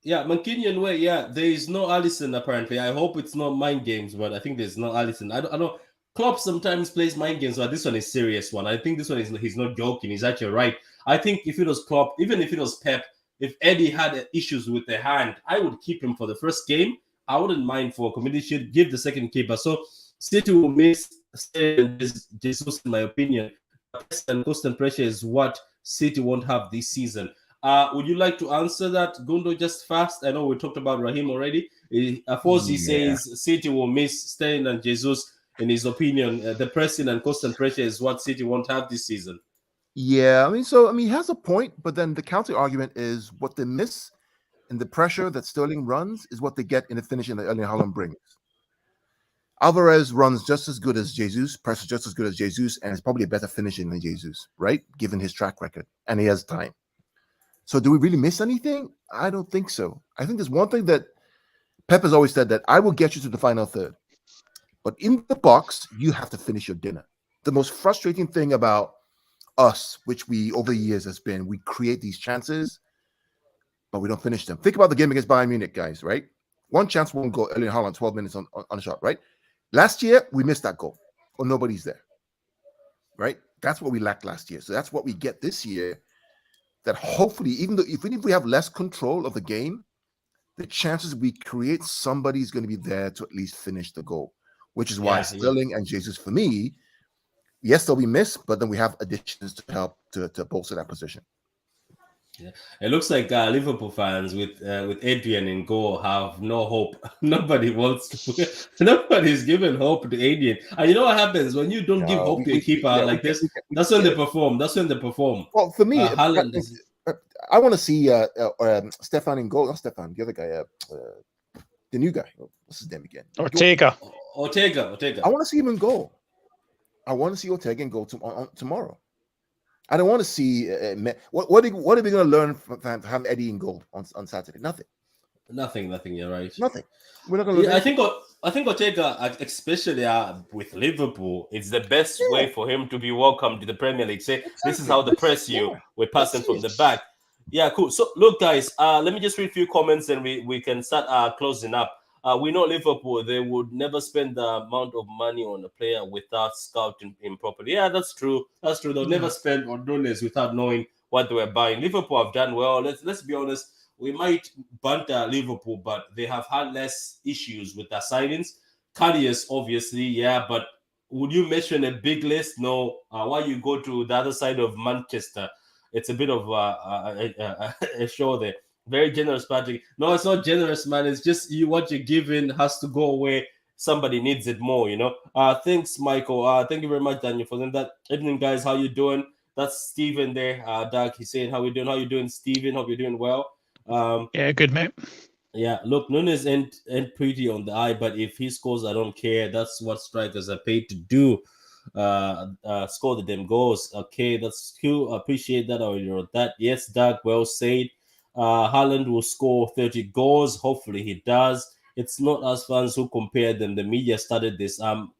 Yeah, Mancunian way. Yeah, there is no Alisson apparently. I hope it's not mind games, but I think there's no Alisson. I don't. Klopp sometimes plays mind games, but this one is serious one. I think this one he's not joking. He's actually right. I think if it was Klopp, even if it was Pep, if Eddie had issues with the hand, I would keep him for the first game. I wouldn't mind for a committee shield. Give the second keeper. So City will miss Jesus, in my opinion. And constant pressure is what City won't have this season. Would you like to answer that, Gundo, just fast? I know we talked about Raheem already. Fozy says City will miss Sterling and Jesus. In his opinion, the pressing and constant pressure is what City won't have this season. Yeah, he has a point, but then the counter argument is what they miss in the pressure that Sterling runs is what they get in the finishing that Erling Haaland brings. Alvarez runs just as good as Jesus, presses just as good as Jesus, and is probably a better finishing than Jesus, right? Given his track record, and he has time. So do we really miss anything? I don't think so. I think there's one thing that Pep has always said, that I will get you to the final third. But in the box, you have to finish your dinner. The most frustrating thing about us, which we over the years has been, we create these chances, but we don't finish them. Think about the game against Bayern Munich, guys, right? One chance, one goal, Erling Haaland, 12 minutes on a shot, right? Last year, we missed that goal, or nobody's there, right? That's what we lacked last year. So that's what we get this year, that hopefully, even if we have less control of the game, the chances we create, somebody's going to be there to at least finish the goal. Which is why Sterling and Jesus, for me, yes, they'll be missed, but then we have additions to help to bolster that position. Yeah, it looks like Liverpool fans with Adrian in goal have no hope. Nobody wants to. Nobody's giving hope to Adrian. And you know what happens when you don't give hope to a keeper like this? That's when they perform. That's when they perform. Well, for me, I want to see Stefan in goal. Not Stefan, the other guy, the new guy. What's his name again? Ortega. I want to see him in goal. I want to see Ortega in goal tomorrow. I don't want to see what are we going to learn from having Eddie in goal on Saturday? Nothing. You're right. Nothing. We're not going to. I think Ortega, especially with Liverpool, it's the best way for him to be welcomed to the Premier League. Say, this is how they press you. We're passing from the back. Yeah, cool. So look, guys, let me just read a few comments and we can start closing up. We know Liverpool, they would never spend the amount of money on a player without scouting him properly. Yeah, that's true. They'll never spend on Nunes without knowing what they were buying. Liverpool have done well. Let's be honest. We might banter Liverpool, but they have had less issues with their signings. Karius, obviously, yeah, but would you mention a big list? No. Why you go to the other side of Manchester? It's a bit of a show there. Very generous, Patrick. No, it's not generous, man. It's just what you're giving has to go away. Somebody needs it more, you know. Thanks, Michael. Thank you very much, Daniel, for that. Evening, guys. How you doing? That's Steven there. Doug, he's saying, how you doing? How you doing, Steven? Hope you're doing well. Yeah, good, mate. Yeah, look, Nunes ain't pretty on the eye, but if he scores, I don't care. That's what strikers are paid to do. Score the damn goals. Okay, that's cool. Appreciate that. I already wrote that. Yes, Doug, well said. Haaland will score 30 goals. Hopefully he does. It's not us fans who compare them. The media started this. I'm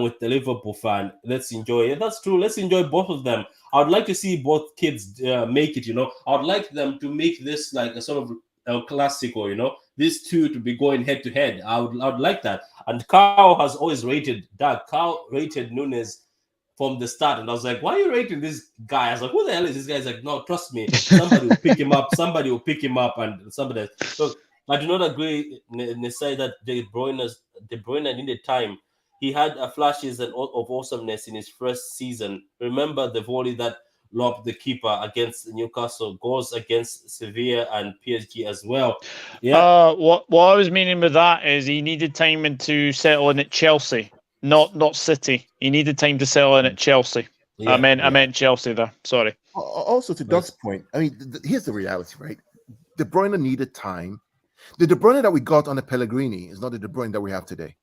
with the Liverpool fan. Let's enjoy it. That's true. Let's enjoy both of them. I would like to see both kids make it, you know. I would like them to make this like a sort of El Clasico, you know. These two to be going head to head. I would like that. And Carl has always rated Nunes from the start, and I was like, "Why are you rating this guy?" I was like, "Who the hell is this guy?" He's like, "No, trust me, somebody will pick him up. Somebody will pick him up, and somebody." Look, I do not agree. They say that De Bruyne needed time. He had flashes of awesomeness in his first season. Remember the volley that lobbed the keeper against Newcastle, goals against Sevilla and PSG as well. Yeah. What I was meaning with that is he needed time to settle in at Chelsea, not City. He needed time to settle in at Chelsea. Yeah, I meant Chelsea there. Sorry. Also, to Doug's point, I mean, here's the reality, right? De Bruyne needed time. The De Bruyne that we got on the Pellegrini is not the De Bruyne that we have today.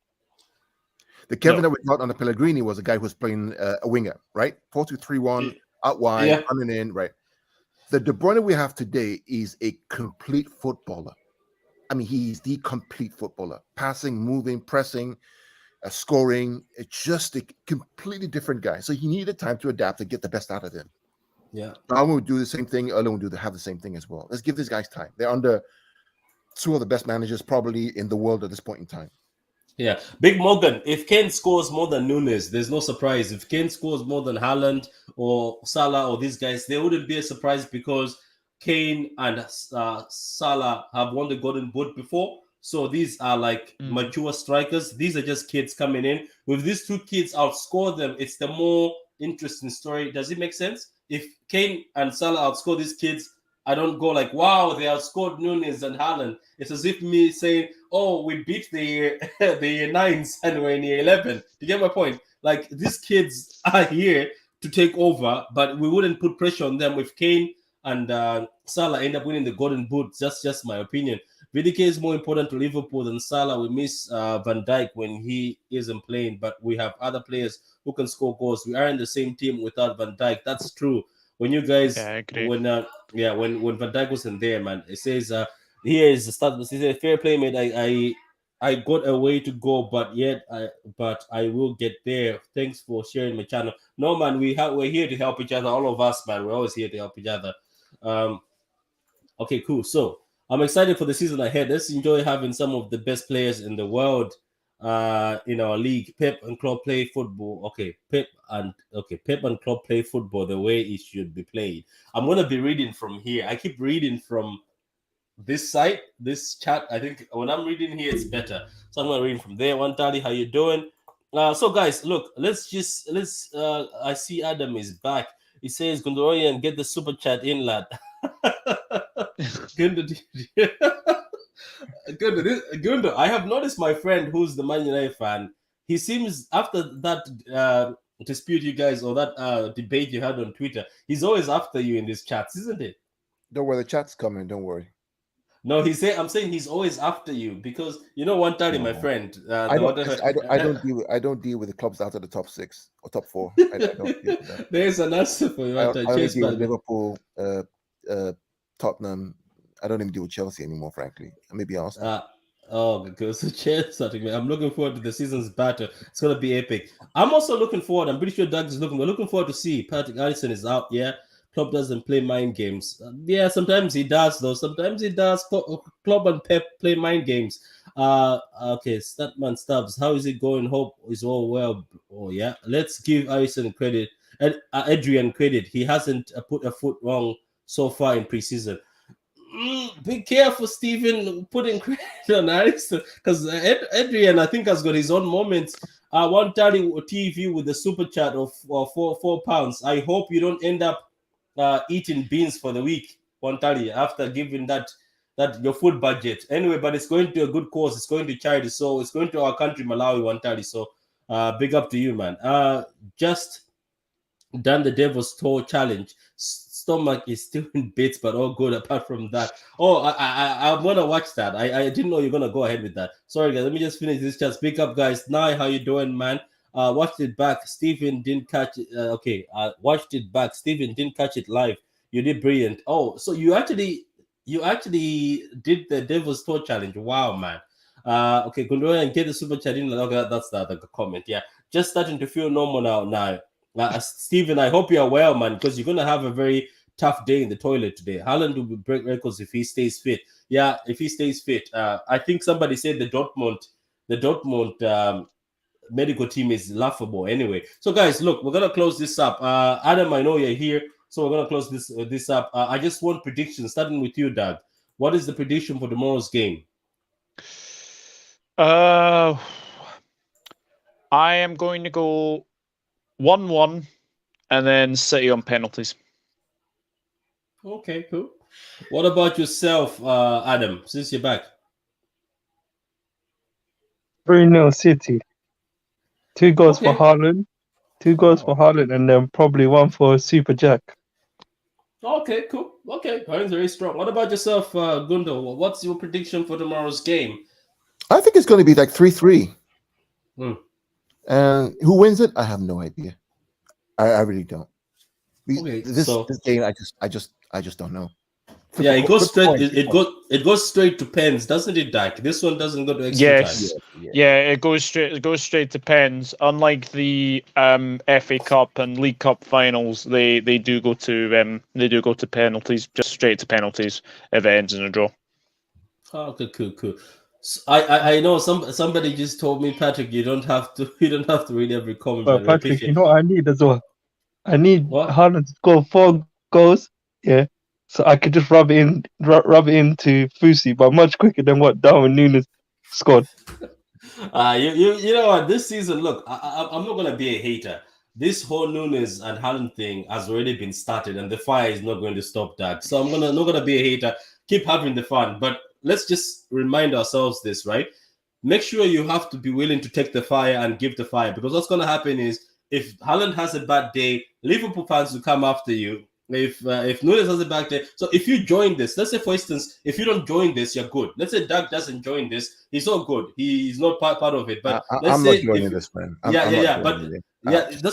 The Kevin that we got on the Pellegrini was a guy who was playing a winger, right? 4-2-3-1, out wide, running in, right? The De Bruyne we have today is a complete footballer. I mean, he's the complete footballer. Passing, moving, pressing, scoring. It's just a completely different guy. So he needed time to adapt and get the best out of him. Yeah. I will do the same thing. Erling will have the same thing as well. Let's give these guys time. They're under two of the best managers probably in the world at this point in time. Yeah, Big Morgan, if Kane scores more than Nunes, there's no surprise. If Kane scores more than Haaland or Salah or these guys, there wouldn't be a surprise because Kane and Salah have won the Golden Boot before. So these are like mature strikers. These are just kids coming in. With these two kids outscore them, it's the more interesting story. Does it make sense? If Kane and Salah outscore these kids, I don't go like, wow, they outscored Nunes and Haaland. It's as if me saying, oh, we beat the year 9s and we're in year 11. You get my point? Like, these kids are here to take over, but we wouldn't put pressure on them if Kane and Salah end up winning the Golden Boot. That's just my opinion. VDK is more important to Liverpool than Salah. We miss Van Dijk when he isn't playing, but we have other players who can score goals. We are in the same team without Van Dijk. That's true. When you guys, when Van Dijk wasn't there, man, it says here is the start. It says fair play, mate. I got a way to go, but I will get there. Thanks for sharing my channel. No, man, we're here to help each other. All of us, man, we're always here to help each other. Okay, cool. So I'm excited for the season ahead. Let's enjoy having some of the best players in the world in our league. Pep and Klopp play football. Okay, Pep and Klopp play football the way it should be played. I'm gonna be reading from here. I keep reading from this site, this chat. I think when I'm reading here, it's better. So I'm gonna read from there. Wantali, how you doing? So guys, look, let's I see Adam is back. He says, Gondorian, get the super chat in, lad. Gundo, I have noticed my friend who's the Man United fan. He seems, after that dispute you guys, or that debate you had on Twitter, he's always after you in these chats, isn't it? Don't worry, the chat's coming. Don't worry. No, I'm saying he's always after you because you know Wantali, my friend. I don't deal with the clubs out of the top 6 or top 4. I don't deal with that. There's an answer for you. I only deal with Liverpool, Tottenham. I don't even deal with Chelsea anymore, frankly. Maybe Arsenal. Because I'm looking forward to the season's battle. It's gonna be epic. I'm also looking forward. I'm pretty sure Doug is looking. We're looking forward to see Patrick Allison is out. Yeah, Klopp doesn't play mind games. Sometimes he does though. Sometimes he does. Klopp and Pep play mind games. Okay, Statman Stubbs. How is it going? Hope is all well. Oh yeah. Let's give Allison credit and Adrian credit. He hasn't put a foot wrong so far in preseason. Be careful, Stephen, putting credit on Allison because Adrian, I think, has got his own moments. Wantali TV with the super chat of £4. I hope you don't end up eating beans for the week, Wantali, after giving that your food budget. Anyway, but it's going to a good cause. It's going to charity, so it's going to our country, Malawi, Wantali. So big up to you, man. Just done the Devil's Toe challenge. Stomach is still in bits, but all good apart from that. I'm gonna watch that. I didn't know you're gonna go ahead with that. Sorry guys, let me just finish this chat. Speak up, guys. Nye, how you doing, man? Watched it back. Stephen didn't catch it. Watched it back. Stephen didn't catch it live. You did brilliant. Oh, so you actually did the Devil's Toe challenge. Wow, man. Okay, go and get the super chat in. Okay, that's the comment. Yeah, just starting to feel normal now. Stephen, I hope you are well, man, because you're gonna have a very tough day in the toilet today. Haaland will break records if he stays fit. Yeah, if he stays fit. I think somebody said the Dortmund medical team is laughable anyway. So, guys, look, we're gonna close this up. Adam, I know you're here, so we're gonna close this up. I just want predictions, starting with you, Doug. What is the prediction for tomorrow's game? I am going to go 1-1, and then City on penalties. Okay, cool. What about yourself, Adam? Since you're back. 3-0 City. 2 goals for Okay. Haaland. 2 goals for Haaland, and then probably 1 for Super Jack. Okay, cool. Okay, Haaland's very strong. What about yourself, Gundo? What's your prediction for tomorrow's game? I think it's going to be like 3-3. Hmm. And who wins it? I have no idea. I really don't. Okay, This so game, I just don't know. yeah, it goes straight. It goes straight to pens, doesn't it, Dak? This one doesn't go to extra time. Yeah, it goes straight to pens. Unlike the FA Cup and League Cup finals, they do go to penalties, just straight to penalties if it ends in a draw. Okay, cool. So I know somebody just told me, Patrick, you don't have to read every comment. But Patrick, you know what I need as well? I need Haaland to score 4 goals. Yeah. So I could just rub it into Fusi, but much quicker than what Darwin Núñez scored. You know what? This season, look, I'm not gonna be a hater. This whole Núñez and Haaland thing has already been started, and the fire is not going to stop that. So I'm not gonna be a hater. Keep having the fun, but let's just remind ourselves this, right? Make sure you have to be willing to take the fire and give the fire, because what's gonna happen is if Haaland has a bad day, Liverpool fans will come after you. If Núñez has a bad day, so if you join this, let's say for instance, if you don't join this, you're good. Let's say Doug doesn't join this, he's not good. He's not part of it. But I'm not joining this, man. That's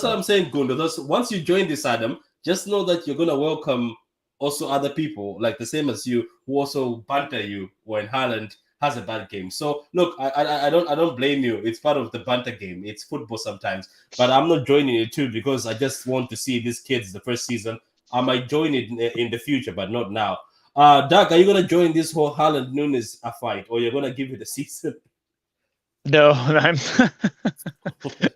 what I'm saying, Gundo. Once you join this, Adam, just know that you're gonna welcome also other people like the same as you who also banter you when Haaland has a bad game. So look, I don't blame you. It's part of the banter game. It's football sometimes, but I'm not joining it too because I just want to see these kids the first season. I might join it in the future, but not now. Doug, are you gonna join this whole Haaland Núñez fight, or you're gonna give it a season? No,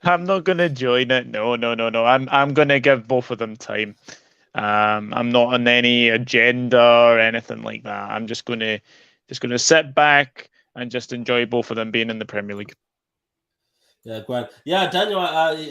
I'm not gonna join it. No. I'm gonna give both of them time. I'm not on any agenda or anything like that. I'm just gonna sit back and just enjoy both of them being in the Premier League. Yeah, quite. Yeah, Daniel,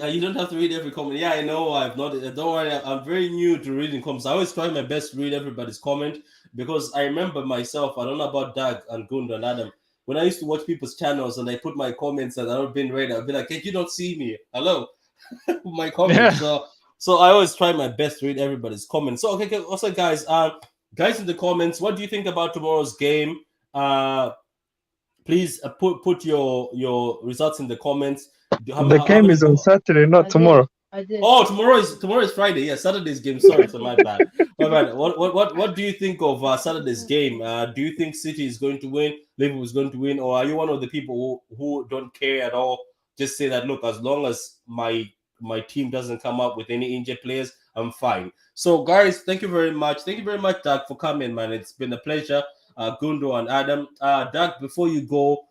you don't have to read every comment. Yeah, I know. I've not. Don't worry. I'm very new to reading comments. I always try my best to read everybody's comment because I remember myself. I don't know about Doug and Gundo and Adam. When I used to watch people's channels and I put my comments and I've been read, I'd be like, "Hey, you don't see me? Hello, my comments." Yeah. So I always try my best to read everybody's comments. So okay. Also, guys, in the comments, what do you think about tomorrow's game? Please put your results in the comments. The game is on Saturday, not tomorrow. Oh, tomorrow is Friday. Yeah, Saturday's game. Sorry, so my bad. What do you think of Saturday's game? Do you think City is going to win? Liverpool is going to win, or are you one of the people who don't care at all? Just say that look, as long as my team doesn't come up with any injured players, I'm fine. So, guys, thank you very much. Thank you very much, Doug, for coming, man. It's been a pleasure. Gundo and Adam. Doug, before you go,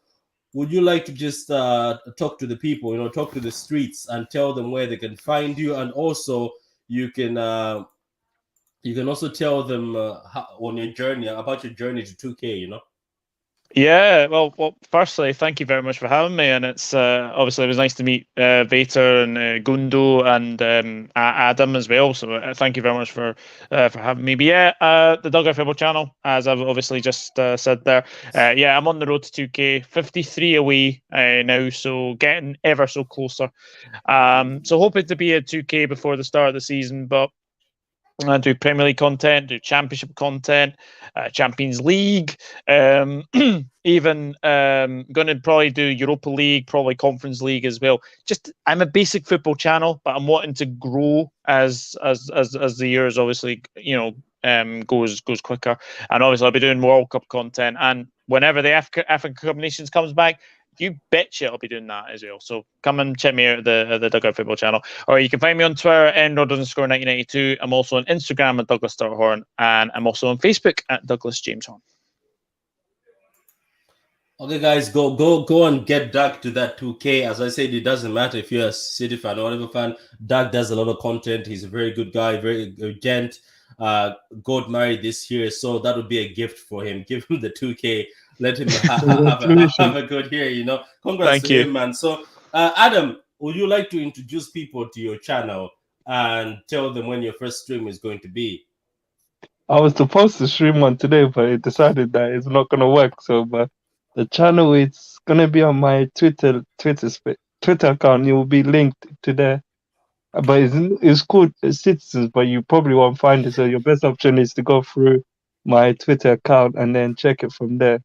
would you like to just talk to the people, talk to the streets and tell them where they can find you, and also you can also tell them on your journey about your journey to 2K, Yeah, well, firstly, thank you very much for having me, and it's obviously it was nice to meet Vater and Gundo and Adam as well. So thank you very much for having me. But yeah, the Dugout Football Channel, as I've obviously just said there. Yeah, I'm on the road to 2K, 53 away now, so getting ever so closer. So hoping to be at 2K before the start of the season, but I do Premier League content, do Championship content, Champions League, even going to probably do Europa League, probably Conference League as well. Just I'm a basic football channel, but I'm wanting to grow as the years obviously goes quicker, and obviously I'll be doing World Cup content, and whenever the African Cup of Nations comes back, you betcha I'll be doing that as well. So come and check me out at the Dugout Football Channel. Or you can find me on Twitter, @Nord_1992. I'm also on Instagram at Douglas Horn, and I'm also on Facebook at Douglas James Horn. Okay, guys, go and get Doug to that 2K. As I said, it doesn't matter if you're a City fan or whatever fan. Doug does a lot of content. He's a very good guy, very gent. Got married this year, so that would be a gift for him. Give him the 2K. Let him have a good year. You know, congrats to him, man. So, Adam, would you like to introduce people to your channel and tell them when your first stream is going to be? I was supposed to stream one today, but it decided that it's not gonna work. So, but the channel it's gonna be on my Twitter account. It will be linked to there. But it's called Citizens, but you probably won't find it. So your best option is to go through my Twitter account and then check it from there.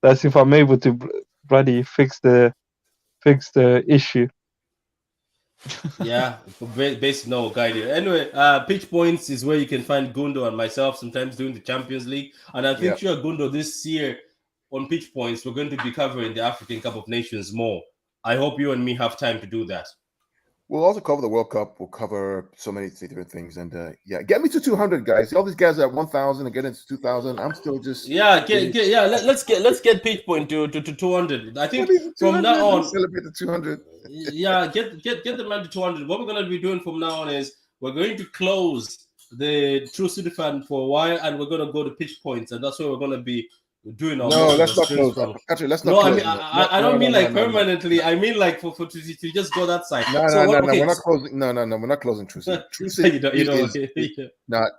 That's if I'm able to bloody fix the issue. Yeah, basic no guide here. Anyway, pitch points is where you can find Gundo and myself sometimes doing the Champions League, and I think sure Gundo this year on pitch points we're going to be covering the African Cup of Nations more. I hope you and me have time to do that. We'll also cover the World Cup. We'll cover so many different things, and yeah, get me to 200, guys. All these guys are at 1,000 and get into 2,000. I'm still just let's get pitch point to 200. I think from now on celebrate the 200. Yeah, get the man to 200. What we're going to be doing from now on is we're going to close the True City Fan for a while, and we're going to go to pitch points, and that's where we're going to be doing our. No, let's not close. Patrick, let's not. No, close. I don't mean like permanently. I mean like for to just go that side. No, we're not closing. No, we're not closing True City. True City not.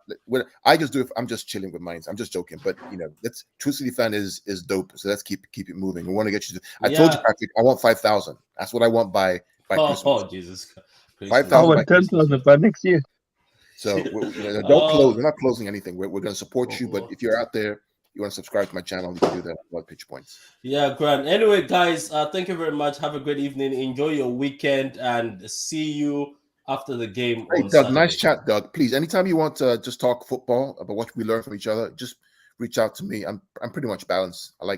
I just do it. I'm just chilling with mines. I'm just joking, but let's. True City Fan is dope. So let's keep it moving. We want to get you. I told you, Patrick. I want 5,000. That's what I want by Christmas. Oh Jesus! 5,000. I want 10,000 by next year. So don't close. We're not closing anything. We're going to support you, but if you're out there, you want to subscribe to my channel, you can do that about pitch points. Yeah, grand. Anyway, guys, thank you very much. Have a great evening. Enjoy your weekend and see you after the game. Hey, Doug, Saturday. Nice chat, Doug. Please, anytime you want to just talk football about what we learn from each other, just reach out to me. I'm pretty much balanced. I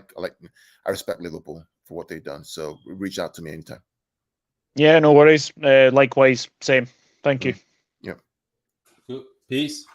respect Liverpool for what they've done. So reach out to me anytime. Yeah, no worries. Likewise, same. Thank you. Yeah. Peace.